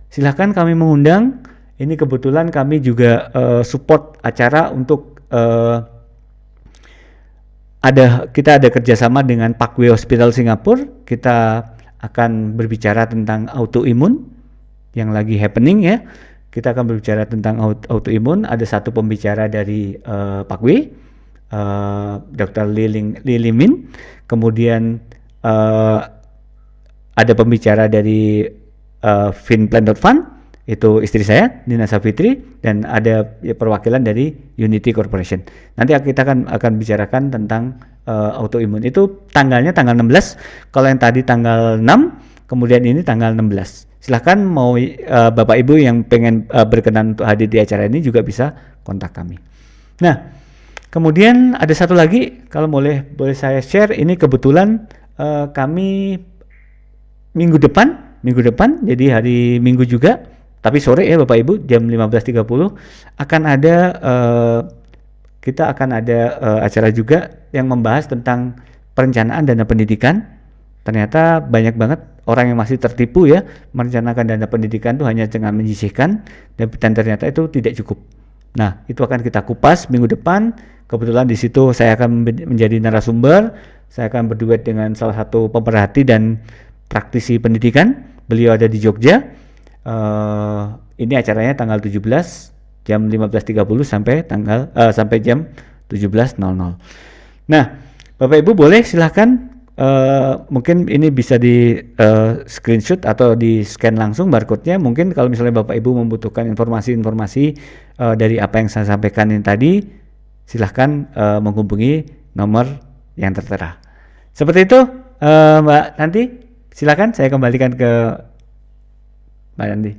silahkan kami mengundang. Ini kebetulan kami juga support acara untuk kita ada kerjasama dengan Parkway Hospital Singapura. Kita akan berbicara tentang autoimun yang lagi happening ya. Kita akan berbicara tentang autoimun. Ada satu pembicara dari Parkway, Dr. Lili Min. Kemudian ada pembicara dari Finplan.Fund, itu istri saya, Nina Safitri, dan ada perwakilan dari Unity Corporation. Nanti kita akan bicarakan tentang autoimun. Itu tanggalnya tanggal 16, kalau yang tadi tanggal 6, kemudian ini tanggal 16. Silahkan mau Bapak Ibu yang pengen berkenan untuk hadir di acara ini juga bisa kontak kami. Nah, kemudian ada satu lagi, kalau boleh saya share, ini kebetulan kami minggu depan, jadi hari Minggu juga, tapi sore ya Bapak Ibu, jam 15.30 akan ada kita akan ada acara juga yang membahas tentang perencanaan dana pendidikan. Ternyata banyak banget orang yang masih tertipu ya, merencanakan dana pendidikan itu hanya dengan menyisihkan dan ternyata itu tidak cukup. Nah, itu akan kita kupas minggu depan. Kebetulan di situ saya akan menjadi narasumber. Saya akan berduet dengan salah satu pemerhati dan praktisi pendidikan. Beliau ada di Jogja. Ini acaranya tanggal 17 jam 15.30 sampai jam 17.00. Nah, Bapak Ibu boleh silahkan mungkin ini bisa di screenshot atau di scan langsung barcode-nya. Mungkin kalau misalnya Bapak Ibu membutuhkan informasi-informasi dari apa yang saya sampaikan ini tadi, silahkan menghubungi nomor yang tertera. Seperti itu, Mbak Nanti, silakan saya kembalikan ke Mbak Nanti.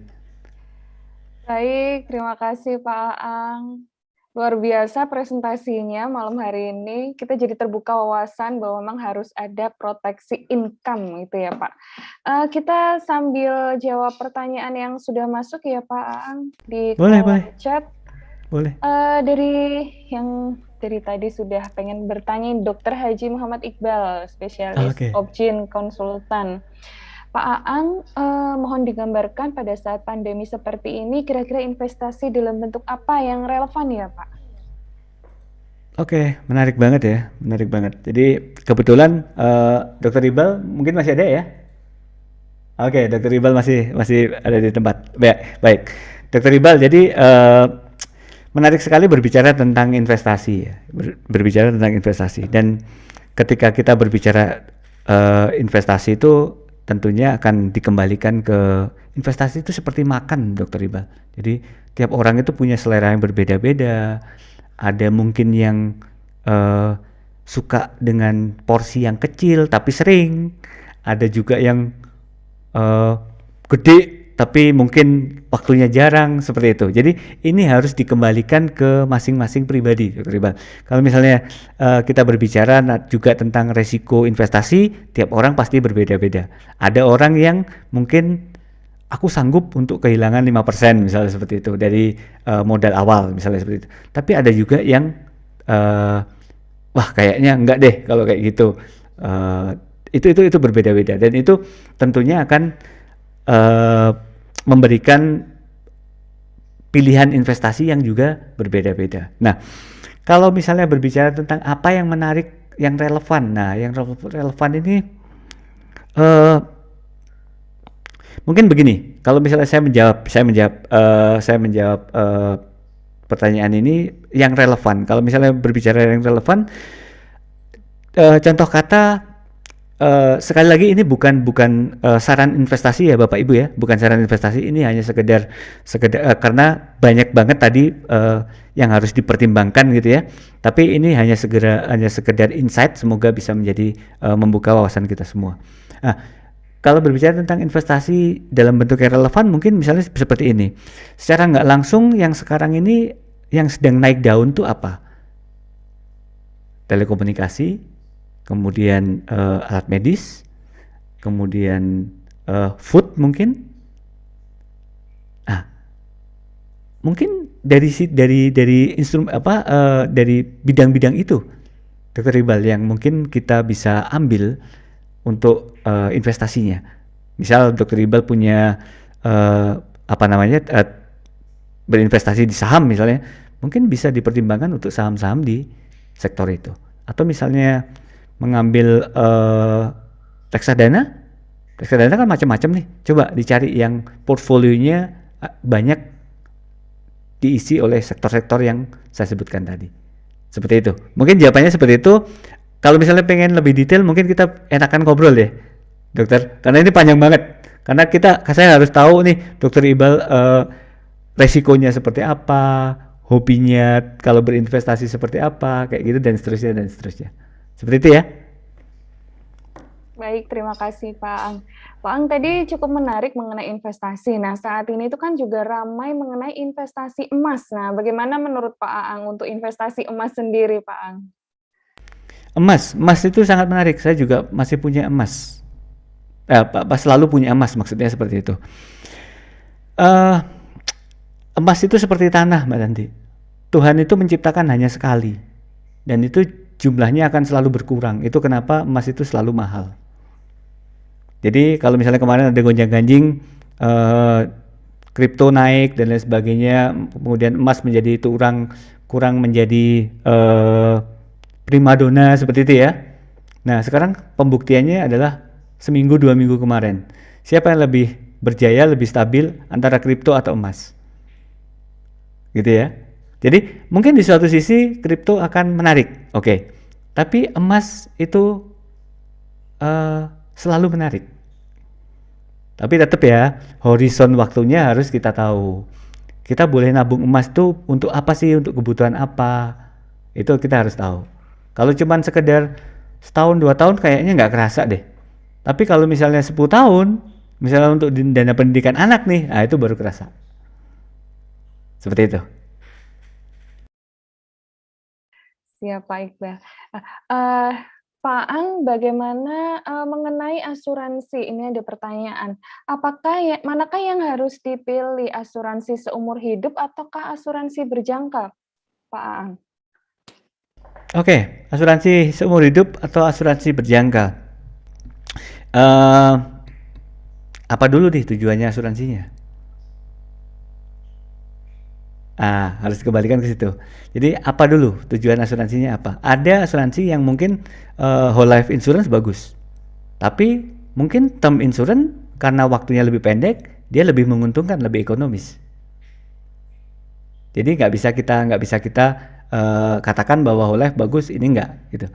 Baik, terima kasih Pak Aang. Luar biasa presentasinya malam hari ini. Kita jadi terbuka wawasan bahwa memang harus ada proteksi income gitu ya Pak. Kita sambil jawab pertanyaan yang sudah masuk ya Pak Aang di kolom chat. Boleh. Dari tadi sudah pengen bertanya Dr. Haji Muhammad Iqbal, spesialis Objin konsultan. Pak Aang, mohon digambarkan pada saat pandemi seperti ini, kira-kira investasi dalam bentuk apa yang relevan ya Pak? Oke, menarik banget ya, menarik banget. Jadi kebetulan Dr. Iqbal mungkin masih ada ya? Oke, Dr. Iqbal masih ada di tempat. Baik. Dr. Iqbal, jadi menarik sekali berbicara tentang investasi ya, berbicara tentang investasi. Dan ketika kita berbicara investasi itu tentunya akan dikembalikan ke investasi itu seperti makan, Dr. Iqbal. Jadi tiap orang itu punya selera yang berbeda-beda. Ada mungkin yang suka dengan porsi yang kecil tapi sering. Ada juga yang gede tapi mungkin waktunya jarang, seperti itu. Jadi ini harus dikembalikan ke masing-masing pribadi, Dr. Iqbal. Kalau misalnya kita berbicara juga tentang resiko investasi, tiap orang pasti berbeda-beda. Ada orang yang mungkin aku sanggup untuk kehilangan 5% misalnya seperti itu dari modal awal misalnya seperti itu. Tapi ada juga yang wah kayaknya enggak deh kalau kayak gitu. Itu berbeda-beda dan itu tentunya akan memberikan pilihan investasi yang juga berbeda-beda. Nah, kalau misalnya berbicara tentang apa yang menarik, yang relevan. Nah, yang relevan ini mungkin begini. Kalau misalnya saya menjawab pertanyaan ini yang relevan. Kalau misalnya berbicara yang relevan, contoh kata sekali lagi ini bukan saran investasi ya Bapak Ibu ya, bukan saran investasi, ini hanya sekedar karena banyak banget tadi yang harus dipertimbangkan gitu ya. Tapi ini hanya sekedar insight, semoga bisa menjadi membuka wawasan kita semua. Nah, kalau berbicara tentang investasi dalam bentuk yang relevan, mungkin misalnya seperti ini. Secara nggak langsung yang sekarang ini yang sedang naik daun tuh apa? Telekomunikasi, kemudian alat medis, kemudian food mungkin. Mungkin dari instrumen dari bidang-bidang itu, Dr. Iqbal, yang mungkin kita bisa ambil untuk investasinya. Misal Dr. Iqbal punya berinvestasi di saham misalnya, mungkin bisa dipertimbangkan untuk saham-saham di sektor itu. Atau misalnya mengambil reksadana kan macam-macam nih. Coba dicari yang portfolionya banyak diisi oleh sektor-sektor yang saya sebutkan tadi. Seperti itu. Mungkin jawabannya seperti itu. Kalau misalnya pengen lebih detail, mungkin kita enakan ngobrol ya, dokter. Karena ini panjang banget. Karena saya harus tahu nih, Dr. Iqbal resikonya seperti apa, hobinya kalau berinvestasi seperti apa, kayak gitu dan seterusnya. Seperti itu ya. Baik, terima kasih Pak Aang. Pak Aang tadi cukup menarik mengenai investasi. Nah, saat ini itu kan juga ramai mengenai investasi emas. Nah, bagaimana menurut Pak Aang untuk investasi emas sendiri, Pak Aang? Emas itu sangat menarik. Saya juga masih punya emas. selalu punya emas, maksudnya seperti itu. Eh, Emas itu seperti tanah, Mbak Tanti. Tuhan itu menciptakan hanya sekali, dan itu jumlahnya akan selalu berkurang. Itu kenapa emas itu selalu mahal. Jadi kalau misalnya kemarin ada gonjang-ganjing, kripto naik dan lain sebagainya, kemudian emas menjadi itu kurang menjadi primadona seperti itu ya. Nah sekarang pembuktiannya adalah seminggu 2 minggu kemarin. Siapa yang lebih berjaya, lebih stabil antara kripto atau emas? Gitu ya. Jadi mungkin di suatu sisi kripto akan menarik, oke. Tapi emas itu selalu menarik. Tapi tetap ya, horizon waktunya harus kita tahu. Kita boleh nabung emas tuh untuk apa sih, untuk kebutuhan apa? Itu kita harus tahu. Kalau cuman sekedar setahun 2 tahun kayaknya nggak kerasa deh. Tapi kalau misalnya 10 tahun, misalnya untuk dana pendidikan anak nih, nah itu baru kerasa. Seperti itu. Siap, Pak Iqbal. Pak Ang, bagaimana mengenai asuransi? Ini ada pertanyaan. Manakah yang harus dipilih, asuransi seumur hidup ataukah asuransi berjangka, Pak Ang? Oke, asuransi seumur hidup atau asuransi berjangka. Apa dulu nih tujuannya asuransinya? Harus kembalikan ke situ. Jadi apa dulu tujuan asuransinya apa? Ada asuransi yang mungkin whole life insurance bagus, tapi mungkin term insurance karena waktunya lebih pendek, dia lebih menguntungkan, lebih ekonomis. Jadi nggak bisa kita katakan bahwa whole life bagus, ini enggak gitu.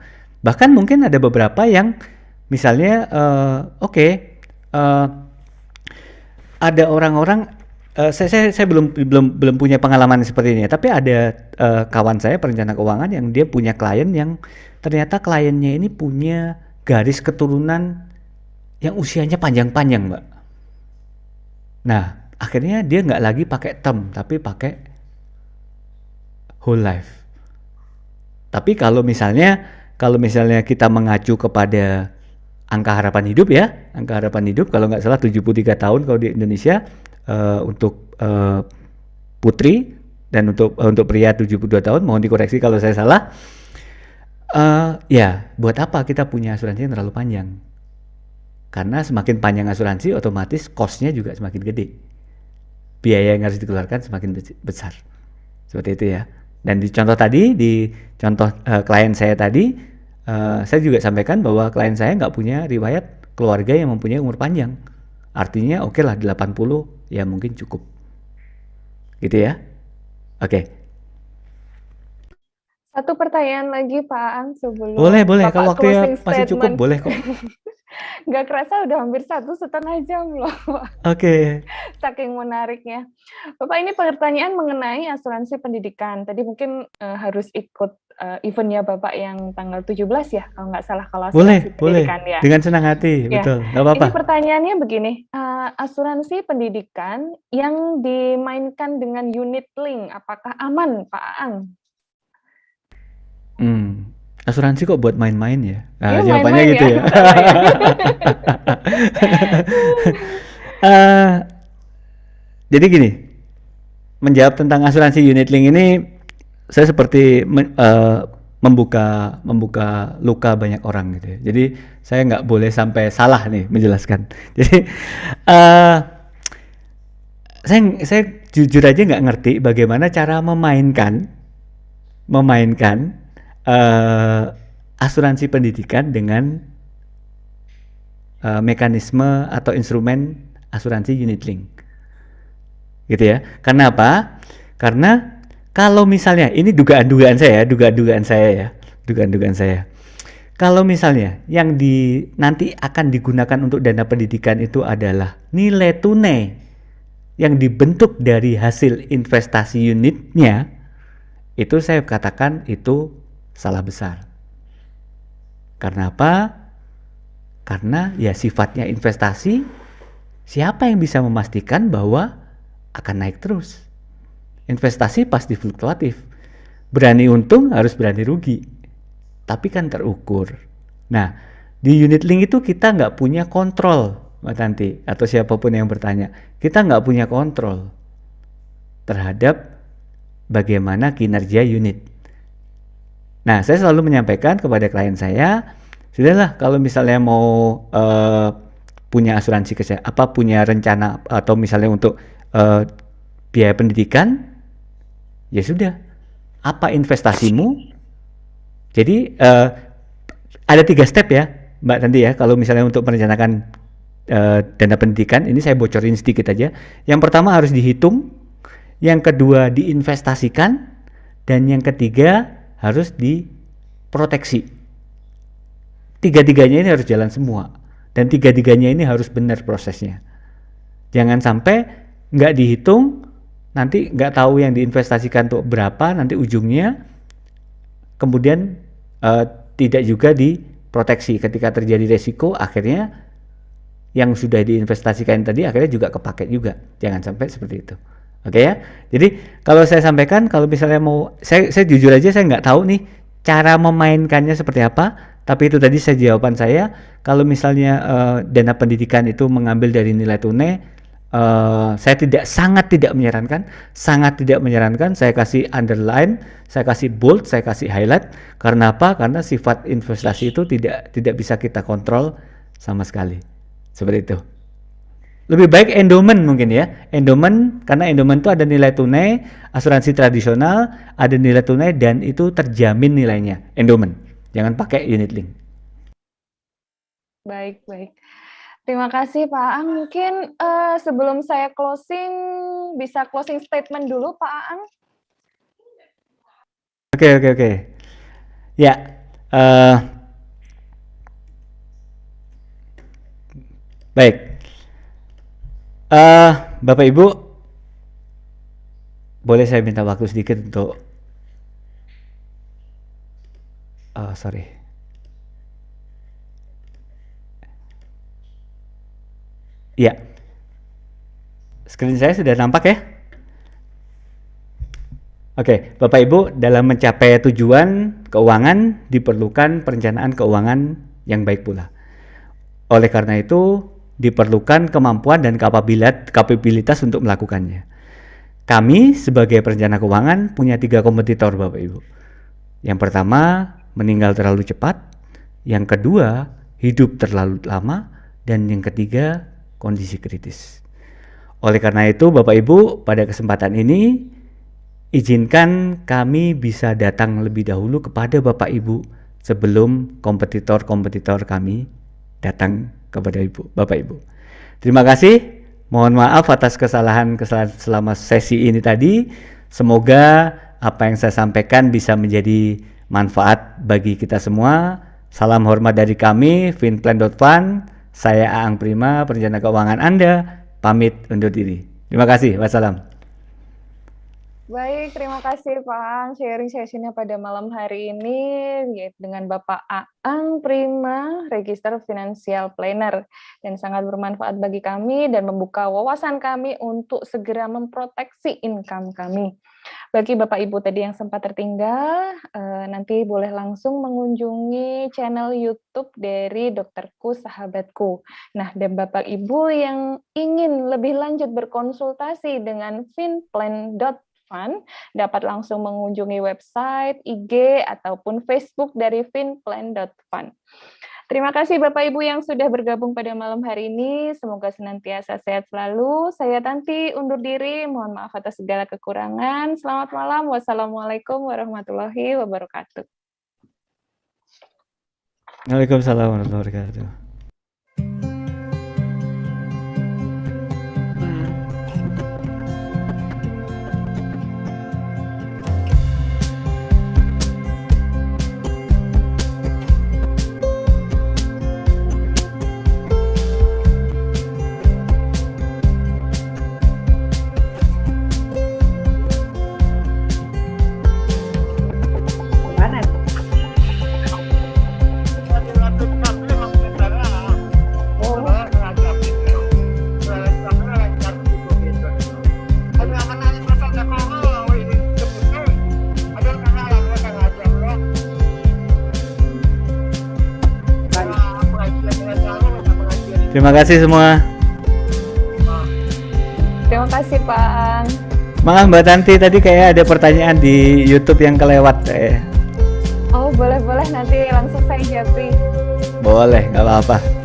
Bahkan mungkin ada beberapa yang misalnya ada orang-orang, saya belum punya pengalaman seperti ini, tapi ada kawan saya perencana keuangan yang dia punya klien yang ternyata kliennya ini punya garis keturunan yang usianya panjang-panjang, Mbak. Nah, akhirnya dia nggak lagi pakai term, tapi pakai whole life. Tapi kalau misalnya kita mengacu kepada angka harapan hidup ya, angka harapan hidup kalau nggak salah 73 tahun kalau di Indonesia untuk putri, dan untuk pria 72 tahun, mohon dikoreksi kalau saya salah. Ya, buat apa kita punya asuransi yang terlalu panjang? Karena semakin panjang asuransi, otomatis cost-nya juga semakin gede. Biaya yang harus dikeluarkan semakin besar. Seperti itu ya. Dan di contoh klien saya tadi, saya juga sampaikan bahwa klien saya nggak punya riwayat keluarga yang mempunyai umur panjang. Artinya oke lah 80 ya mungkin cukup. Gitu ya. Oke. Satu pertanyaan lagi Pak Ang sebelum Boleh. Bapak Kalau waktunya closing masih cukup statement. boleh kok. Nggak kerasa udah hampir 1,5 jam loh. Oke. Saking menariknya. Bapak, ini pertanyaan mengenai asuransi pendidikan. Tadi mungkin harus ikut eventnya Bapak yang tanggal 17 ya, kalau nggak salah, kalau asuransi pendidikan ya. Dengan senang hati, Ya. betul, nggak apa-apa. Ini pertanyaannya begini, asuransi pendidikan yang dimainkan dengan unit link, apakah aman, Pak Ang? Asuransi kok buat main-main ya? Iya, Jawabannya main-main gitu ya. Jadi gini, menjawab tentang asuransi unit link ini, saya seperti membuka luka banyak orang gitu ya. Jadi saya nggak boleh sampai salah nih menjelaskan. Jadi saya jujur aja nggak ngerti bagaimana cara memainkan asuransi pendidikan dengan mekanisme atau instrumen asuransi unit link, gitu ya. Karena apa? Karena kalau misalnya, ini dugaan saya ya, kalau misalnya yang nanti akan digunakan untuk dana pendidikan itu adalah nilai tunai yang dibentuk dari hasil investasi unitnya, itu saya katakan itu salah besar. Karena apa? Karena ya sifatnya investasi, siapa yang bisa memastikan bahwa akan naik terus? Investasi pasti fluktuatif. Berani untung harus berani rugi. Tapi kan terukur. Nah, Di unit link itu kita nggak punya kontrol, Mbak Tanti, atau siapapun yang bertanya. Kita nggak punya kontrol terhadap bagaimana kinerja unit. Nah, saya selalu menyampaikan kepada klien saya, sudahlah kalau misalnya mau punya asuransi kesehatan, punya rencana atau misalnya untuk biaya pendidikan, ya sudah. Apa investasimu? Jadi ada 3 step ya, Mbak Tanti ya. Kalau misalnya untuk merencanakan dana pendidikan, ini saya bocorin sedikit aja. Yang pertama harus dihitung, yang kedua diinvestasikan, dan yang ketiga harus diproteksi. Tiga-tiganya ini harus jalan semua, dan tiga-tiganya ini harus benar prosesnya. Jangan sampai nggak dihitung, nanti nggak tahu yang diinvestasikan untuk berapa, nanti ujungnya kemudian tidak juga diproteksi. Ketika terjadi resiko, akhirnya yang sudah diinvestasikan tadi akhirnya juga kepake juga. Jangan sampai seperti itu. Oke ya. Jadi kalau saya sampaikan, kalau misalnya mau, saya jujur aja saya nggak tahu nih cara memainkannya seperti apa. Tapi itu tadi jawaban saya. Kalau misalnya dana pendidikan itu mengambil dari nilai tunai, saya sangat tidak menyarankan. Saya kasih underline, saya kasih bold, saya kasih highlight. Karena apa? Karena sifat investasi itu tidak bisa kita kontrol sama sekali. Seperti itu. Lebih baik endowment mungkin ya. Endowment, karena endowment itu ada nilai tunai, asuransi tradisional, ada nilai tunai dan itu terjamin nilainya. Endowment. Jangan pakai unit link. Baik. Terima kasih Pak Aang. Mungkin sebelum saya closing, bisa closing statement dulu Pak Aang. Oke. Ya, baik. Bapak Ibu, boleh saya minta waktu sedikit untuk Ya, screen saya sudah nampak ya? Oke, Bapak Ibu, dalam mencapai tujuan keuangan diperlukan perencanaan keuangan yang baik pula. Oleh karena itu, diperlukan kemampuan dan kapabilitas untuk melakukannya. Kami sebagai perencana keuangan punya 3 kompetitor, Bapak Ibu. Yang pertama, meninggal terlalu cepat. Yang kedua, hidup terlalu lama. Dan yang ketiga, kondisi kritis. Oleh karena itu, Bapak Ibu, pada kesempatan ini izinkan kami bisa datang lebih dahulu kepada Bapak Ibu sebelum kompetitor-kompetitor kami datang kepada Bapak Ibu. Terima kasih. Mohon maaf atas kesalahan selama sesi ini tadi. Semoga apa yang saya sampaikan bisa menjadi manfaat bagi kita semua. Salam hormat dari kami, Finplan.Fund. Saya Aang Prima, perencana keuangan Anda, pamit undur diri. Terima kasih. Wassalam. Baik, terima kasih Pak Aang sharing sesinya pada malam hari ini yaitu dengan Bapak Aang Prima, Register Financial Planner, dan sangat bermanfaat bagi kami dan membuka wawasan kami untuk segera memproteksi income kami. Bagi Bapak Ibu tadi yang sempat tertinggal, nanti boleh langsung mengunjungi channel YouTube dari Dokterku Sahabatku. Nah, dan Bapak Ibu yang ingin lebih lanjut berkonsultasi dengan Finplan.Fund, dapat langsung mengunjungi website, IG, ataupun Facebook dari Finplan.Fund. Terima kasih Bapak Ibu yang sudah bergabung pada malam hari ini. Semoga senantiasa sehat selalu. Saya Tanti undur diri. Mohon maaf atas segala kekurangan. Selamat malam. Wassalamualaikum warahmatullahi wabarakatuh. Waalaikumsalam warahmatullahi wabarakatuh. Mana? Terima kasih semua. Terima kasih, Pak. Maaf Mbak Tanti, tadi kayak ada pertanyaan di YouTube yang kelewat. Oh, boleh-boleh nanti langsung saya japri. Boleh, nggak apa-apa.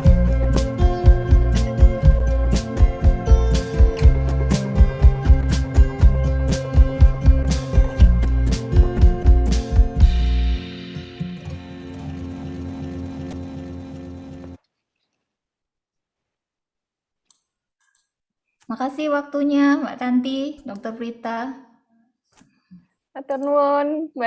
Makasih waktunya Mbak Tanti, Dokter Prita. Matur nuwun, Mbak